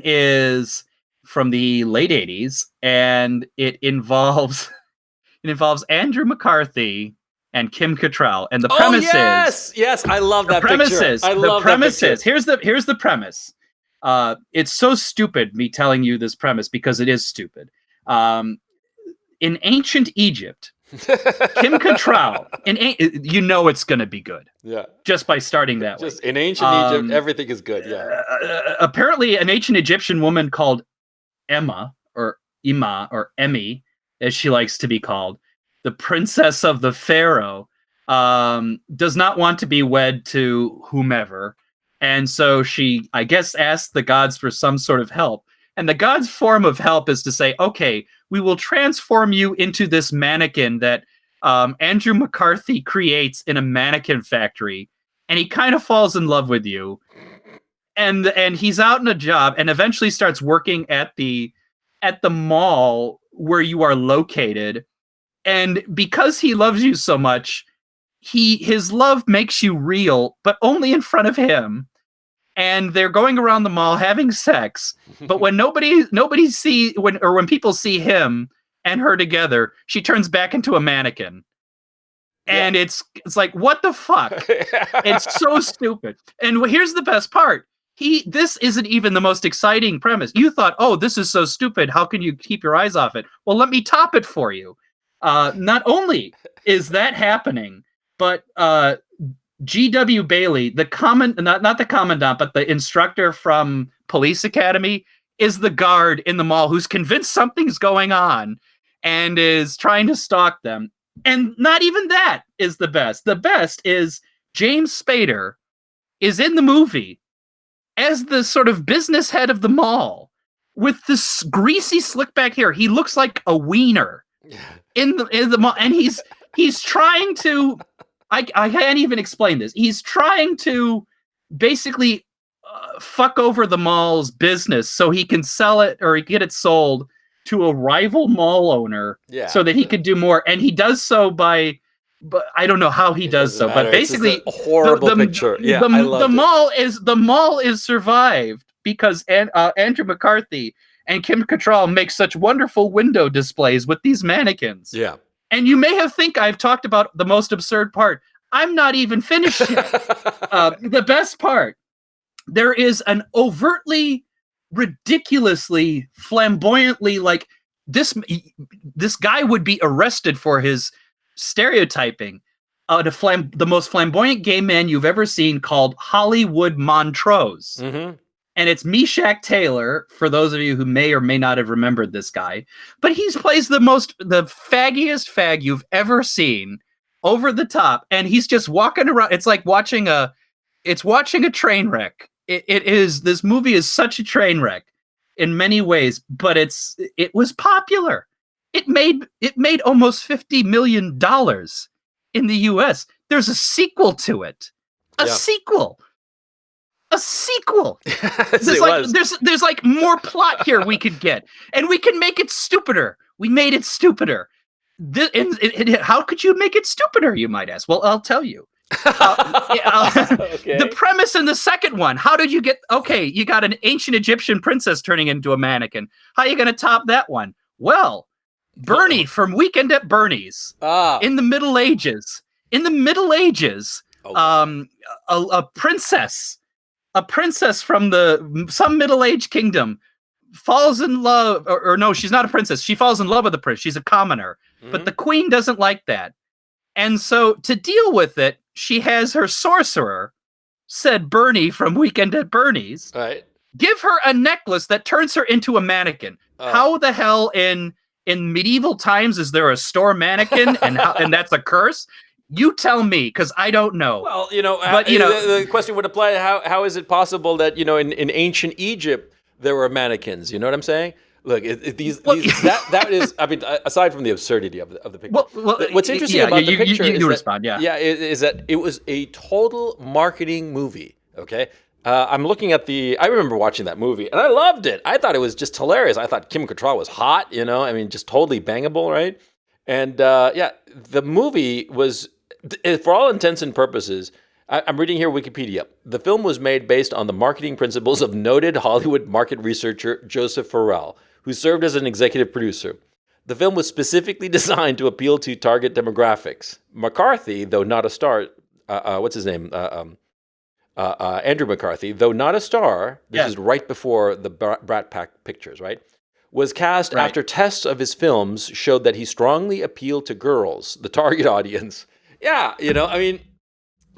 is from the late 80s, and it involves Andrew McCarthy and Kim Cattrall. And the premise is... Yes, I love that picture. The premise is... Here's the premise. It's so stupid, me telling you this premise, because it is stupid. In ancient Egypt, Kim Cattrall, it's going to be good. Yeah. Just by starting that way. In ancient Egypt, everything is good. Yeah. Apparently, an ancient Egyptian woman called Emma, or Ima, or Emmy, as she likes to be called, the princess of the pharaoh, does not want to be wed to whomever. And so she, I guess, asked the gods for some sort of help. And the gods' form of help is to say, okay, we will transform you into this mannequin that Andrew McCarthy creates in a mannequin factory. And he kind of falls in love with you. And he's out in a job and eventually starts working at the mall where you are located. And because he loves you so much, his love makes you real, but only in front of him. And they're going around the mall having sex, but when when people see him and her together, she turns back into a mannequin. And it's like, what the fuck? It's so stupid. And here's the best part. This isn't even the most exciting premise. You thought, oh, this is so stupid. How can you keep your eyes off it? Well, let me top it for you. Not only is that happening, but G.W. Bailey, not the commandant, but the instructor from Police Academy, is the guard in the mall who's convinced something's going on and is trying to stalk them. And not even that is the best. The best is James Spader is in the movie as the sort of business head of the mall with this greasy slick back hair. He looks like a wiener in the mall, and he's trying to. I can't even explain this. He's trying to basically fuck over the mall's business so he can sell it or get it sold to a rival mall owner so that he could do more. And he does so but I don't know how he does so. But basically, it's a horrible picture. Yeah, the mall is survived because Andrew McCarthy and Kim Cattrall make such wonderful window displays with these mannequins. Yeah. And you may think I've talked about the most absurd part. I'm not even finished yet. The best part, there is an overtly, ridiculously, flamboyantly, like, this guy would be arrested for his stereotyping. The most flamboyant gay man you've ever seen, called Hollywood Montrose. Mm-hmm. And it's Meshach Taylor, for those of you who may or may not have remembered this guy. But he plays the faggiest fag you've ever seen, over the top. And he's just walking around. It's like watching a train wreck. This movie is such a train wreck in many ways, but it was popular. It made almost $50 million in the US. There's a sequel to it. A sequel. There's like more plot here we could get, and we can make it stupider. We made it stupider. How could you make it stupider, you might ask? Well, I'll tell you. The premise in the second one. How did you get? Okay, you got an ancient Egyptian princess turning into a mannequin. How are you going to top that one? Well, Bernie from Weekend at Bernie's. In the Middle Ages. A princess from some middle-aged kingdom falls in love, or no, she's not a princess. She falls in love with the prince. She's a commoner, but the queen doesn't like that. And so to deal with it, she has her sorcerer, said Bernie from Weekend at Bernie's, give her a necklace that turns her into a mannequin. How the hell in medieval times is there a store mannequin and that's a curse? You tell me, because I don't know. Well, the question would apply. How is it possible that in ancient Egypt there were mannequins? You know what I'm saying? Look, that is. I mean, aside from the absurdity of the picture, what's interesting about the picture is that it was a total marketing movie. Okay, I'm looking at I remember watching that movie and I loved it. I thought it was just hilarious. I thought Kim Cattrall was hot. I mean, just totally bangable, right? And the movie was, for all intents and purposes, I'm reading here Wikipedia. The film was made based on the marketing principles of noted Hollywood market researcher Joseph Farrell, who served as an executive producer. The film was specifically designed to appeal to target demographics. McCarthy, though not a star, what's his name? Andrew McCarthy, though not a star, this is right before the Brat Pack pictures, right? Was cast after tests of his films showed that he strongly appealed to girls, the target audience. Yeah, I mean,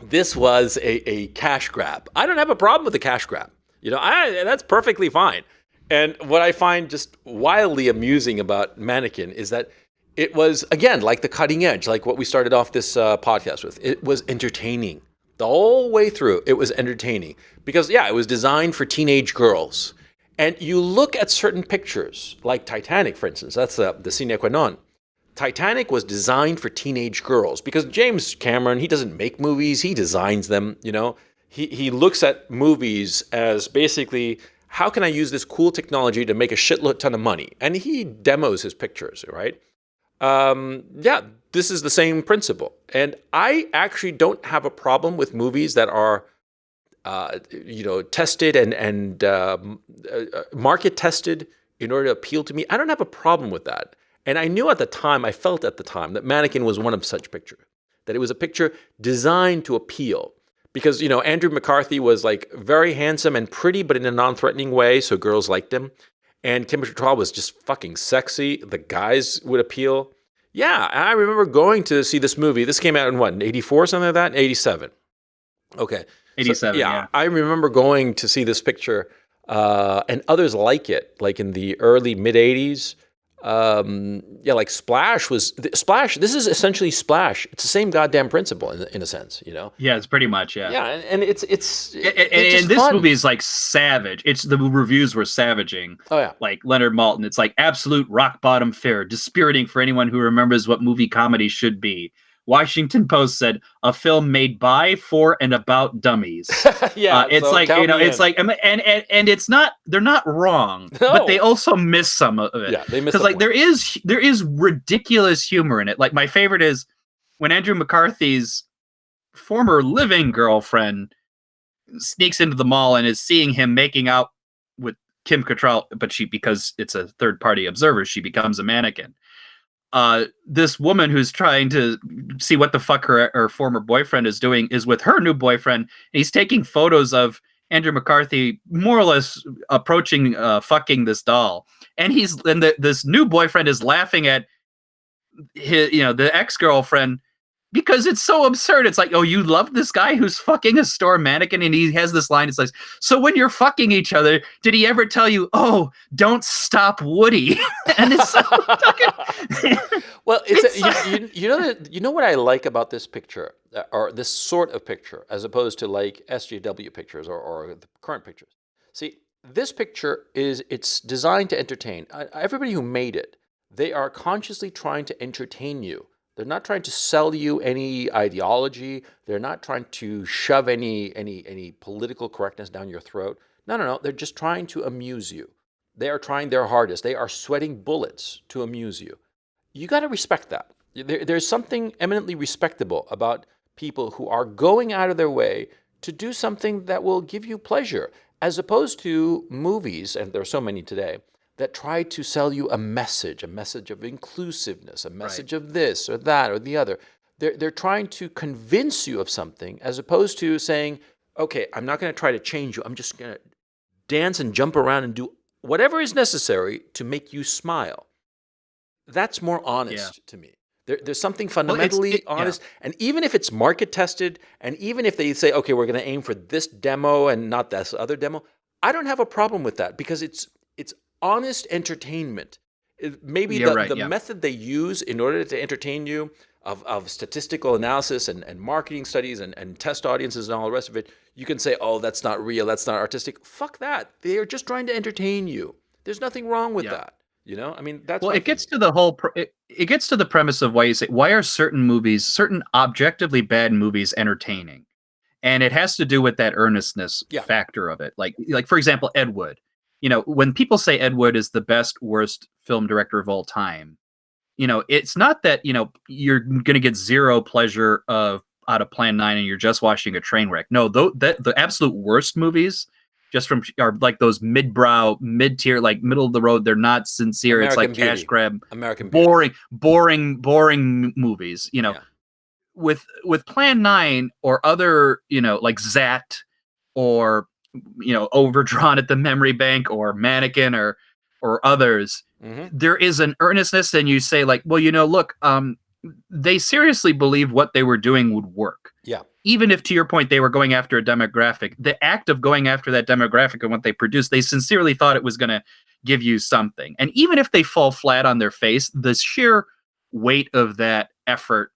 this was a cash grab. I don't have a problem with the cash grab. That's perfectly fine. And what I find just wildly amusing about Mannequin is that it was, again, like the cutting edge, like what we started off this podcast with. It was entertaining. The whole way through, it was entertaining. Because, it was designed for teenage girls. And you look at certain pictures, like Titanic, for instance. That's the sine qua non. Titanic was designed for teenage girls because James Cameron, he doesn't make movies, he designs them, He looks at movies as basically, how can I use this cool technology to make a shitload ton of money? And he demos his pictures, right? Yeah, this is the same principle. And I actually don't have a problem with movies that are, tested and market tested in order to appeal to me. I don't have a problem with that. And I knew at the time, I felt at the time that Mannequin was one of such pictures, that it was a picture designed to appeal. Because, Andrew McCarthy was like very handsome and pretty, but in a non-threatening way, so girls liked him. And Kim Cattrall was just fucking sexy. The guys would appeal. Yeah, I remember going to see this movie. This came out in what, in 84, something like that? 87. Okay. 87, yeah. I remember going to see this picture and others like it, like in the early, mid-'80s. Like Splash. This is essentially Splash. It's the same goddamn principle in a sense, Yeah, it's pretty much, yeah. Yeah, and it's and this fun. movie is like savage. The reviews were savaging. Oh yeah, like Leonard Maltin. It's like absolute rock bottom fare, dispiriting for anyone who remembers what movie comedy should be. Washington Post said a film made by, for, and about dummies. Yeah, it's so like it's like, and it's not. They're not wrong, No. but they also miss some of it. Yeah, they miss because like there is ridiculous humor in it. Like my favorite is when Andrew McCarthy's former living girlfriend sneaks into the mall and is seeing him making out with Kim Cattrall, but because it's a third party observer, she becomes a mannequin. This woman who's trying to see what the fuck her former boyfriend is doing is with her new boyfriend. And he's taking photos of Andrew McCarthy more or less approaching fucking this doll. And this new boyfriend is laughing at his, the ex-girlfriend because it's so absurd. It's like, oh, you love this guy who's fucking a store mannequin, and he has this line. It's like, so when you're fucking each other, did he ever tell you, oh, don't stop Woody? And it's so fucking... Well, you know what I like about this picture, or this sort of picture, as opposed to like SJW pictures or the current pictures. See, this picture it's designed to entertain. Everybody who made it, they are consciously trying to entertain you. They're not trying to sell you any ideology. They're not trying to shove any political correctness down your throat. No. They're just trying to amuse you. They are trying their hardest. They are sweating bullets to amuse you. You got to respect that. There's something eminently respectable about people who are going out of their way to do something that will give you pleasure, as opposed to movies, and there are so many today, that try to sell you a message of inclusiveness, a message of this or that or the other. They're trying to convince you of something, as opposed to saying, okay, I'm not going to try to change you. I'm just going to dance and jump around and do whatever is necessary to make you smile. That's more honest to me. There's something fundamentally honest. Yeah. And even if it's market tested, and even if they say, okay, we're going to aim for this demo and not this other demo, I don't have a problem with that, because it's honest entertainment. Maybe the method they use in order to entertain you of statistical analysis and marketing studies and test audiences and all the rest of it, you can say, oh, that's not real, that's not artistic. Fuck that. They are just trying to entertain you. There's nothing wrong with that. I mean, that's... Well, it gets to the whole... It gets to the premise of why you say, why are certain objectively bad movies entertaining? And it has to do with that earnestness factor of it. Like for example, Ed Wood. When people say Ed Wood is the best, worst film director of all time, it's not that, you're going to get zero pleasure out of Plan 9 and you're just watching a train wreck. No, the absolute worst movies are like those mid-tier, like middle of the road. They're not sincere. American it's like Beauty. Cash grab, American boring movies, with Plan 9 or other, like Zat or, Overdrawn at the Memory Bank or Mannequin or others, there is an earnestness, and you say like, well, look, they seriously believed what they were doing would work. Yeah. Even if, to your point, they were going after a demographic, the act of going after that demographic and what they produced, they sincerely thought it was going to give you something. And even if they fall flat on their face, the sheer weight of that effort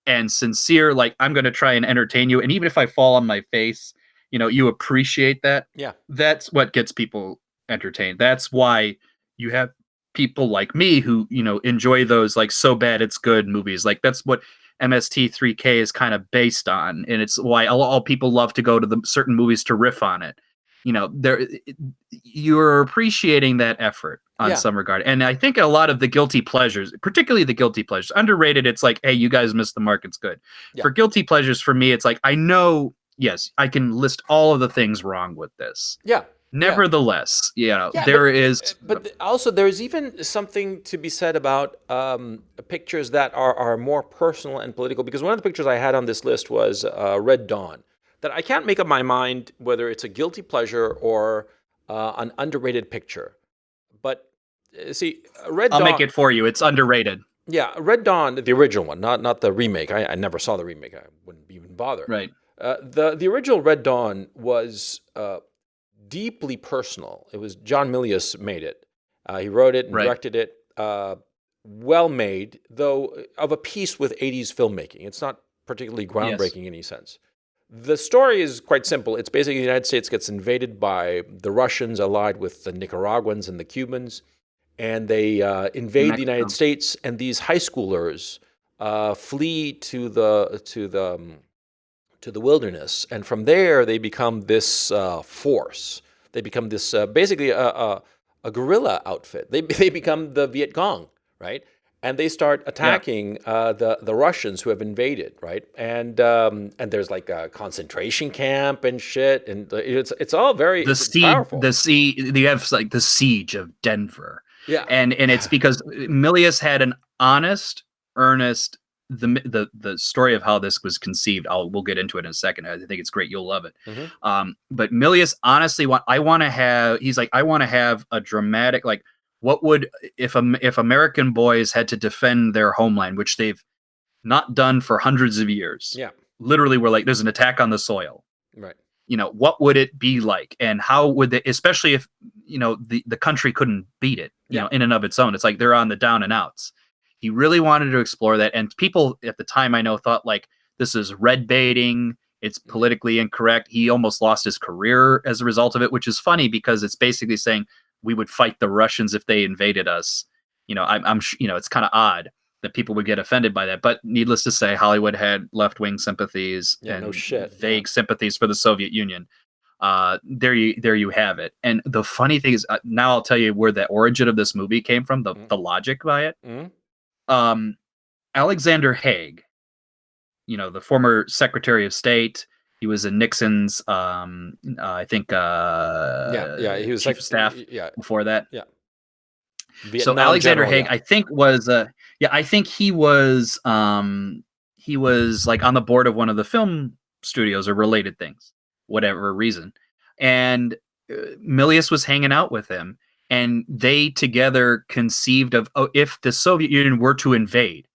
and sincere, like, I'm going to try and entertain you, and even if I fall on my face, you appreciate that. Yeah. That's what gets people entertained. That's why you have people like me who, enjoy those like so bad it's good movies. Like that's what MST3K is kind of based on. And it's why all people love to go to the certain movies to riff on it. there you're appreciating that effort on some regard. And I think a lot of the guilty pleasures, particularly the guilty pleasures, underrated. It's like, hey, you guys missed the mark. It's good. For guilty pleasures, for me, it's like, I know, yes, I can list all of the things wrong with this. Yeah. Nevertheless, there is. But also, there's even something to be said about pictures that are more personal and political. Because one of the pictures I had on this list was Red Dawn, that I can't make up my mind whether it's a guilty pleasure or an underrated picture. But see, Red Dawn. I'll make it for you. It's underrated. Yeah, Red Dawn, the original one, not the remake. I never saw the remake. I wouldn't even bother. Right. The original Red Dawn was deeply personal. It was John Milius made it. He wrote it and directed it. Well made, though of a piece with 80s filmmaking. It's not particularly groundbreaking in any sense. The story is quite simple. It's basically the United States gets invaded by the Russians allied with the Nicaraguans and the Cubans, and they invade the United States, and these high schoolers flee to the wilderness, and from there they become this force. They become this basically a guerrilla outfit. They become the Viet Cong, right? And they start attacking the Russians who have invaded, right? And there's like a concentration camp and shit, and it's all very powerful. You have like the siege of Denver. Yeah, and it's because Milius had an honest, earnest. The story of how this was conceived, we'll get into it in a second. I think it's great. You'll love it. Mm-hmm. But Milius honestly I want to have a dramatic, like, what would, if American boys had to defend their homeland, which they've not done for hundreds of years. Yeah. Literally, we're like, there's an attack on the soil. Right. What would it be like? And how would they, especially if, the country couldn't beat it, in and of its own. It's like they're on the down and outs. He really wanted to explore that. And people at the time, I know, thought like, this is red baiting. It's politically incorrect. He almost lost his career as a result of it, which is funny because it's basically saying we would fight the Russians if they invaded us. I'm it's kind of odd that people would get offended by that. But needless to say, Hollywood had left-wing sympathies and vague sympathies for the Soviet Union. There you have it. And the funny thing is, now I'll tell you where the origin of this movie came from, the logic by it. Mm-hmm. Alexander Haig, the former Secretary of State. He was in Nixon's, I think, he was chief of staff before that. Yeah. Vietnam so Alexander Haig, I think was, he was like on the board of one of the film studios or related things, whatever reason. And Milius was hanging out with him, and they together conceived of, if the Soviet Union were to invade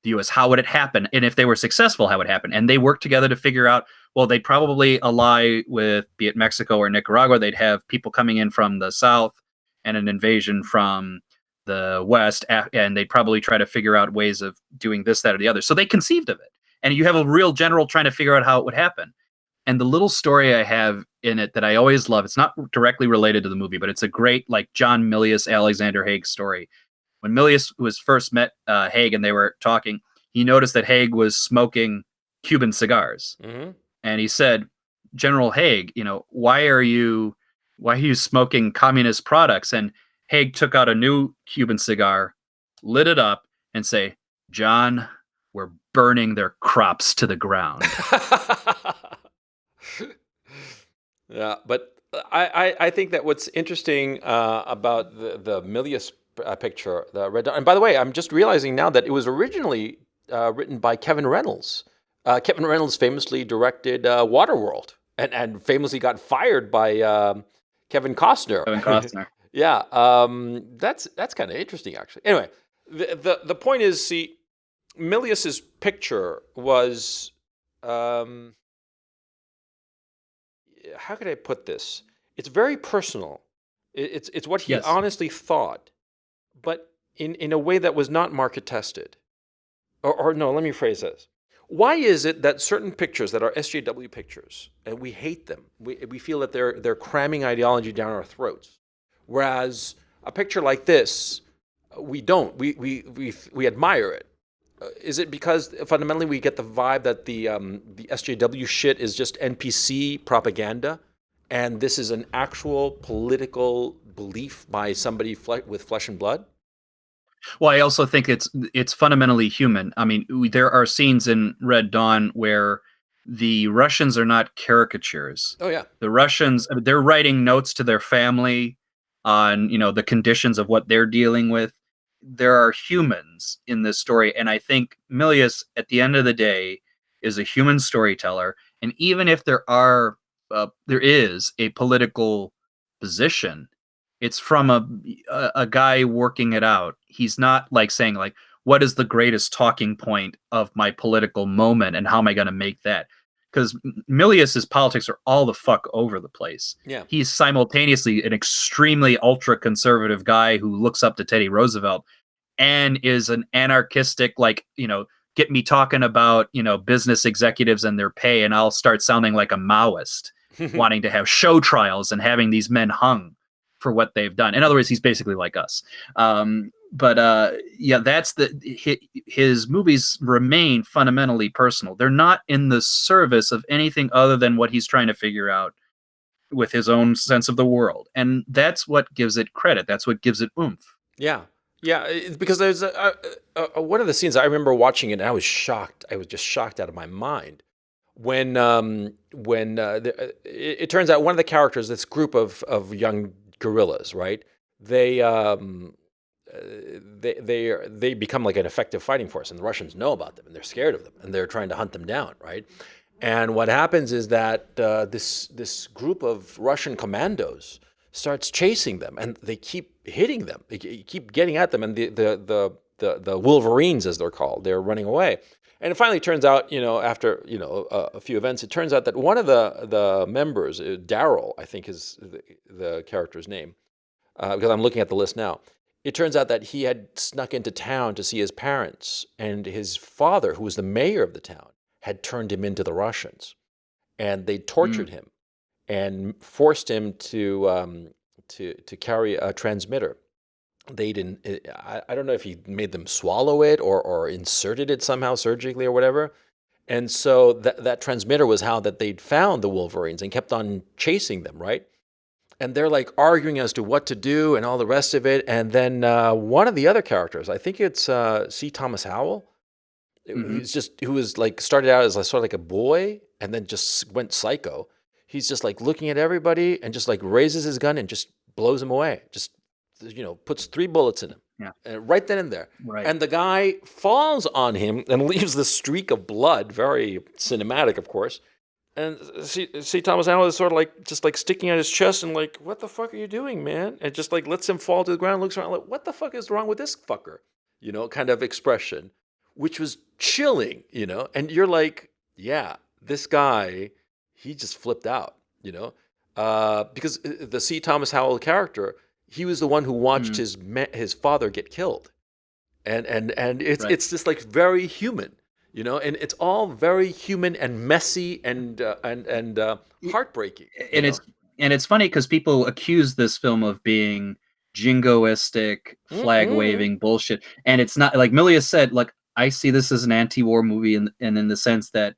the U.S., how would it happen? And if they were successful, how would it happen? And they worked together to figure out, well, they'd probably ally with, be it Mexico or Nicaragua. They'd have people coming in from the south and an invasion from the west, and they'd probably try to figure out ways of doing this, that, or the other. So they conceived of it. And you have a real general trying to figure out how it would happen. And the little story I have in it that I always love, it's not directly related to the movie, but it's a great, like, John Milius, Alexander Haig story. When Milius was first met Haig and they were talking, he noticed that Haig was smoking Cuban cigars. Mm-hmm. And he said, General Haig, why are you smoking communist products? And Haig took out a new Cuban cigar, lit it up, and say, John, we're burning their crops to the ground. Yeah, but I think that what's interesting about the Milius picture, the Red Dawn, and by the way, I'm just realizing now that it was originally written by Kevin Reynolds. Kevin Reynolds famously directed Waterworld and famously got fired by Kevin Costner. Yeah, that's kind of interesting, actually. Anyway, the point is, see, Milius's picture was, how could I put this? It's very personal. It's what he honestly thought, but in a way that was not market tested. Or no, let me phrase this. Why is it that certain pictures that are SJW pictures, and we hate them, we feel that they're cramming ideology down our throats, whereas a picture like this, we don't. We admire it. Is it because fundamentally we get the vibe that the SJW shit is just NPC propaganda, and this is an actual political belief by somebody with flesh and blood. Well, I also think it's fundamentally human. I mean, there are scenes in Red Dawn where the Russians are not caricatures. Oh yeah. The Russians, they're writing notes to their family on, the conditions of what they're dealing with. There are humans in this story, and I think Milius, at the end of the day, is a human storyteller. And even if there is a political position, it's from a guy working it out. He's not like saying like, what is the greatest talking point of my political moment and how am I going to make that? Because Milius's politics are all the fuck over the place. Yeah. He's simultaneously an extremely ultra conservative guy who looks up to Teddy Roosevelt and is an anarchistic, like, get me talking about, business executives and their pay, and I'll start sounding like a Maoist, wanting to have show trials and having these men hung for what they've done. In other words, he's basically like us. That's his movies remain fundamentally personal. They're not in the service of anything other than what he's trying to figure out with his own sense of the world. And that's what gives it credit. That's what gives it oomph. Yeah. Yeah, because there's one of the scenes I remember watching it, and I was shocked. I was just shocked out of my mind when it turns out one of the characters, this group of young guerrillas, right? They become like an effective fighting force, and the Russians know about them, and they're scared of them, and they're trying to hunt them down, right? And what happens is that this group of Russian commandos starts chasing them, and they keep hitting them. They keep getting at them, and the Wolverines, as they're called, they're running away. And it finally turns out, after a few events, it turns out that one of the members, Daryl, I think is the character's name, because I'm looking at the list now. It turns out that he had snuck into town to see his parents, and his father, who was the mayor of the town, had turned him into the Russians, and they tortured him and forced him to carry a transmitter. They didn't. I don't know if he made them swallow it or inserted it somehow surgically or whatever. And so that transmitter was how that they'd found the Wolverines and kept on chasing them, right? And they're like arguing as to what to do and all the rest of it. And then one of the other characters, I think it's C. Thomas Howell, who was like started out as sort of like a boy and then just went psycho. He's just like looking at everybody and just like raises his gun and just blows them away. Just puts 3 bullets in him. Yeah. Right then and there. Right. And the guy falls on him and leaves this streak of blood, very cinematic, of course. And see Thomas Howell is sort of like just like sticking at his chest and like, what the fuck are you doing, man? And just like lets him fall to the ground, looks around like, what the fuck is wrong with this fucker? Kind of expression, which was chilling, and you're like, yeah, this guy, he just flipped out, because the C. Thomas Howell character, he was the one who watched his father get killed, and it's just like very human, and it's all very human and messy and heartbreaking. And it's funny because people accuse this film of being jingoistic, flag waving bullshit, and it's not. Like Milius said, like, I see this as an anti-war movie, and in the sense that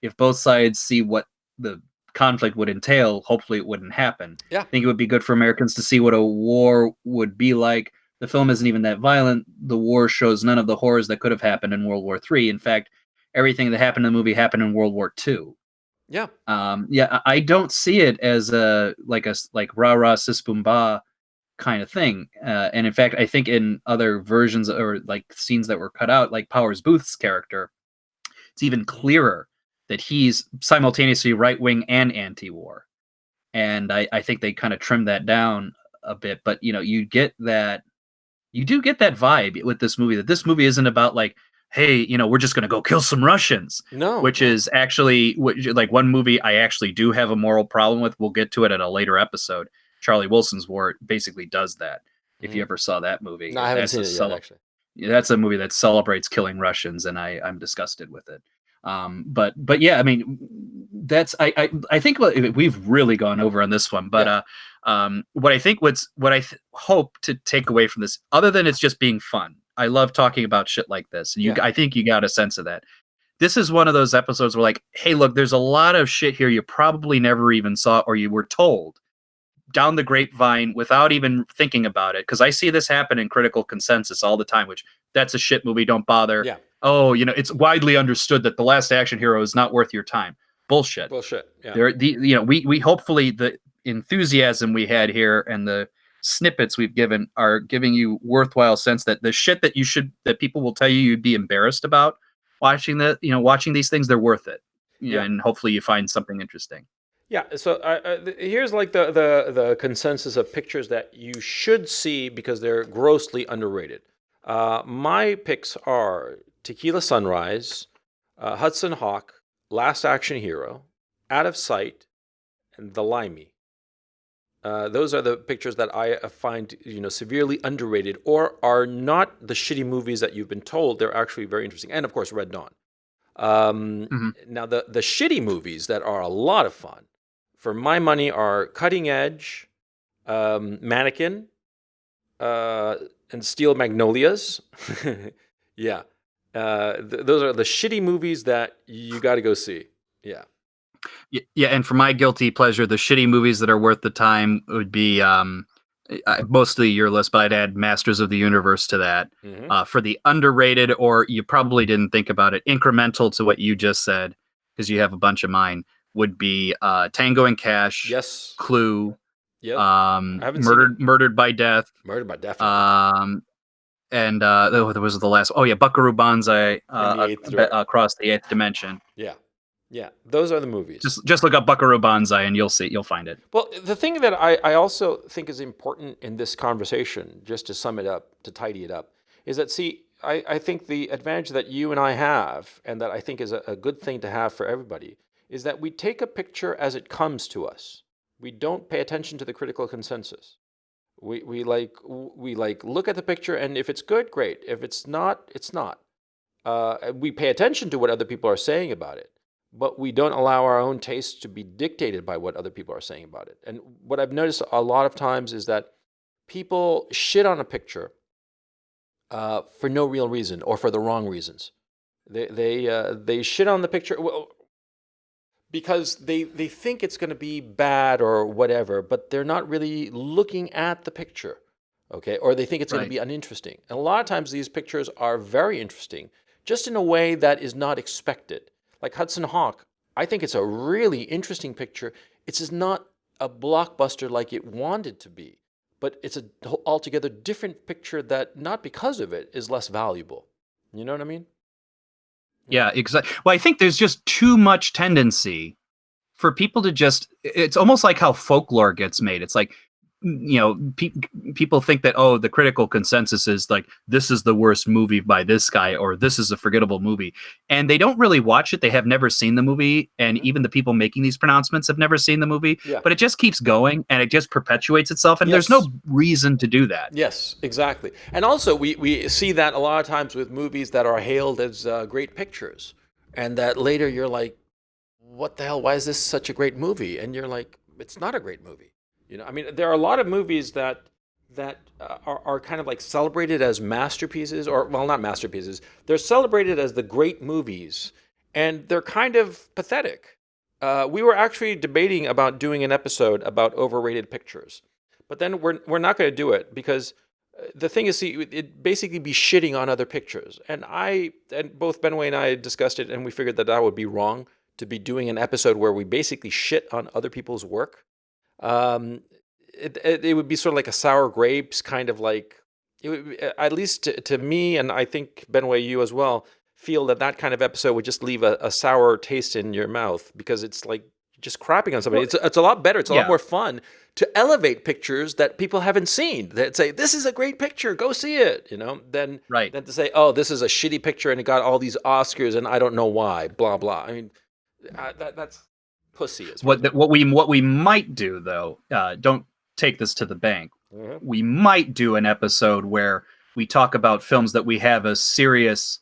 if both sides see what the conflict would entail, hopefully it wouldn't happen. Yeah. I think it would be good for Americans to see what a war would be like. The film isn't even that violent. The war shows none of the horrors that could have happened in World War III. In fact, everything that happened in the movie happened in World War II. Yeah. I don't see it as a rah rah sis boom ba kind of thing. And in fact, I think in other versions or like scenes that were cut out, like Powers Booth's character, it's even clearer that he's simultaneously right-wing and anti-war. And I think they kind of trimmed that down a bit. But, you do get that vibe with this movie, that this movie isn't about like, hey, we're just going to go kill some Russians. No. Which is actually, like one movie I actually do have a moral problem with. We'll get to it at a later episode. Charlie Wilson's War basically does that. If you ever saw that movie. No, I haven't seen it yet, actually. That's a movie that celebrates killing Russians, and I'm disgusted with it. But yeah, I mean, that's I think we've really gone over on this one. But what I hope to take away from this, other than it's just being fun, I love talking about shit like this, and I think you got a sense of that. this is one of those episodes where like, hey, look, there's a lot of shit here you probably never even saw or you were told down the grapevine without even thinking about it. Because I see this happen in Critical Consensus all the time, which that's a shit movie, don't bother. Yeah. Oh, it's widely understood that The Last Action Hero is not worth your time. Bullshit. Yeah. We hopefully the enthusiasm we had here and the snippets we've given are giving you worthwhile sense that the shit that people will tell you'd be embarrassed about watching these things, they're worth it. Yeah. And hopefully you find something interesting. Yeah, so here's like the consensus of pictures that you should see because they're grossly underrated. My picks are Tequila Sunrise, Hudson Hawk, Last Action Hero, Out of Sight, and The Limey. Those are the pictures that I find severely underrated or are not the shitty movies that you've been told. They're actually very interesting. And of course, Red Dawn. Now, the shitty movies that are a lot of fun, for my money, are Cutting Edge, Mannequin, and Steel Magnolias. Yeah. Those are the shitty movies that you got to go see. Yeah. Yeah, and for my guilty pleasure, the shitty movies that are worth the time would be mostly your list, but I'd add Masters of the Universe to that. For the underrated, or you probably didn't think about it, incremental to what you just said, because you have a bunch of mine, would be Tango and Cash, Yes. Clue, Yep. Murdered by Death. Murdered by Death. And there was the last. Oh yeah, Buckaroo Banzai, Across the Eighth Dimension. Yeah. Yeah, those are the movies. Just look up Buckaroo Banzai and you'll find it. Well, the thing that I also think is important in this conversation, just to sum it up, to tidy it up, is that, I think the advantage that you and I have, and that I think is a good thing to have for everybody, is that we take a picture as it comes to us. We don't pay attention to the critical consensus. We look at the picture, and if it's good, great. If it's not, it's not. We pay attention to what other people are saying about it, but we don't allow our own tastes to be dictated by what other people are saying about it. And what I've noticed a lot of times is that people shit on a picture for no real reason or for the wrong reasons. They shit on the picture because they think it's going to be bad or whatever, but they're not really looking at the picture, okay? Or they think it's going to be uninteresting. And a lot of times these pictures are very interesting, just in a way that is not expected. Like Hudson Hawk, I think it's a really interesting picture. It's just not a blockbuster like it wanted to be, but it's an altogether different picture that, not because of it, is less valuable. You know what I mean? Yeah, exactly. Well, I think there's just too much tendency for people to it's almost like how folklore gets made. It's like, people think that, the critical consensus is like, this is the worst movie by this guy, or this is a forgettable movie. And they don't really watch it. They have never seen the movie. And even the people making these pronouncements have never seen the movie. Yeah. But it just keeps going and it just perpetuates itself. And there's no reason to do that. Yes, exactly. And also we see that a lot of times with movies that are hailed as great pictures. And that later you're like, what the hell? Why is this such a great movie? And you're like, it's not a great movie. I mean, there are a lot of movies that are kind of like celebrated as masterpieces, or, well, not masterpieces. They're celebrated as the great movies, and they're kind of pathetic. We were actually debating about doing an episode about overrated pictures, but then we're not going to do it because the thing is, it'd basically be shitting on other pictures. And both Benway and I discussed it, and we figured that would be wrong to be doing an episode where we basically shit on other people's work. It would be sort of like a sour grapes kind of like, it would, at least to me, and I think Benway, you as well, feel that kind of episode would just leave a sour taste in your mouth because it's like just crapping on somebody. Well, it's a lot better. It's a lot more fun to elevate pictures that people haven't seen. That say, this is a great picture, go see it, than to say, oh, this is a shitty picture and it got all these Oscars and I don't know why, blah, blah. I mean, that's pussy. What we might do, though, don't take this to the bank. Mm-hmm. We might do an episode where we talk about films that we have a serious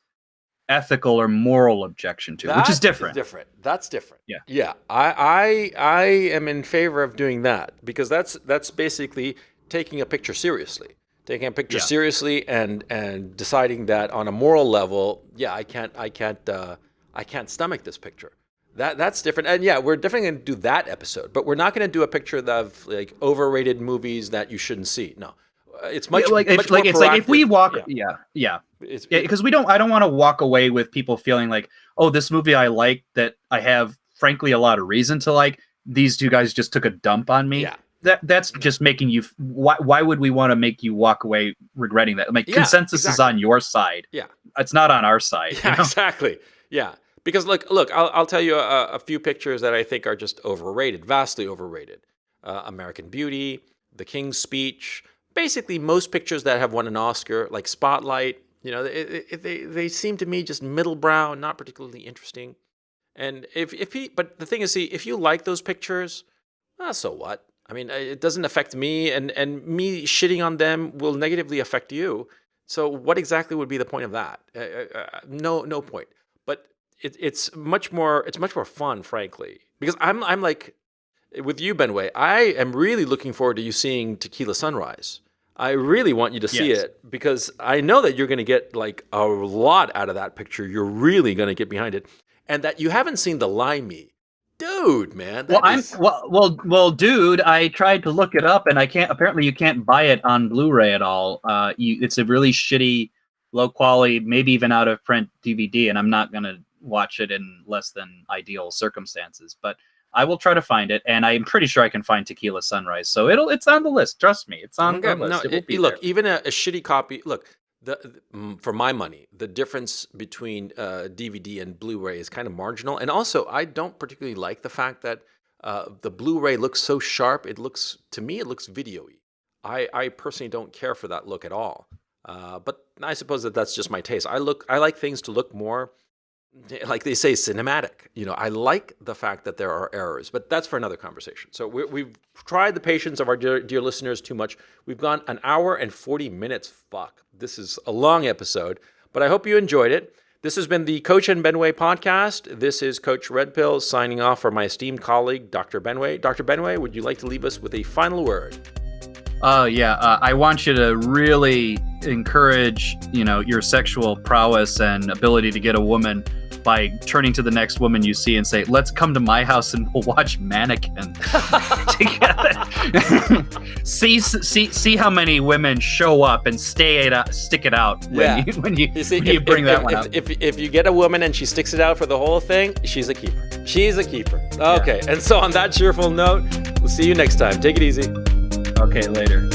ethical or moral objection to, which is different. That's different. Yeah. Yeah. I am in favor of doing that because that's basically taking a picture seriously. Taking a picture seriously and deciding that on a moral level, I can't I can't stomach this picture. That's different. And yeah, we're definitely going to do that episode, but we're not going to do a picture of like overrated movies that you shouldn't see. No, it's much much more it's proactive. like if we walk, because I don't want to walk away with people feeling like, oh, this movie I like that I have frankly a lot of reason to like. These two guys just took a dump on me. Yeah. That's just making you. Why would we want to make you walk away regretting that? Like consensus is on your side. Yeah, it's not on our side. Yeah, exactly. Yeah. Because look, I'll tell you a few pictures that I think are just overrated, vastly overrated. American Beauty, The King's Speech, basically most pictures that have won an Oscar, like Spotlight, they seem to me just middle brow, not particularly interesting. And but the thing is, see, if you like those pictures, so what? I mean, it doesn't affect me, and me shitting on them will negatively affect you. So what exactly would be the point of that? No point. But it's much more fun, frankly, because I'm like with you, Benway. I am really looking forward to you seeing Tequila Sunrise. I really want you to see it because I know that you're going to get like a lot out of that picture. You're really going to get behind it, and that you haven't seen the Limey. Dude, man. Well, dude, I tried to look it up and I can't. Apparently, you can't buy it on Blu-ray at all. It's a really shitty, low quality, maybe even out of print DVD, and I'm not gonna watch it in less than ideal circumstances. But I will try to find it, and I'm pretty sure I can find Tequila Sunrise. So it's on the list. Trust me, it's on the list. Look, even a shitty copy. Look. For my money, the difference between DVD and Blu-ray is kind of marginal. And also, I don't particularly like the fact that the Blu-ray looks so sharp. To me, it looks video-y. I personally don't care for that look at all. But I suppose that's just my taste. I like things to look more, like they say, cinematic. I like the fact that there are errors, but that's for another conversation. So we've tried the patience of our dear listeners too much. We've gone an hour and 40 minutes. Fuck. This is a long episode, but I hope you enjoyed it. This has been the Coach and Benway podcast. This is Coach Red Pill signing off for my esteemed colleague, Dr. Benway. Dr. Benway, would you like to leave us with a final word? I want you to really encourage, your sexual prowess and ability to get a woman by turning to the next woman you see and say, let's come to my house and we'll watch Mannequin together. see how many women show up and stick it out when you bring that one up. If you get a woman and she sticks it out for the whole thing, she's a keeper. She's a keeper. Okay. Yeah. And so on that cheerful note, we'll see you next time. Take it easy. Okay, later.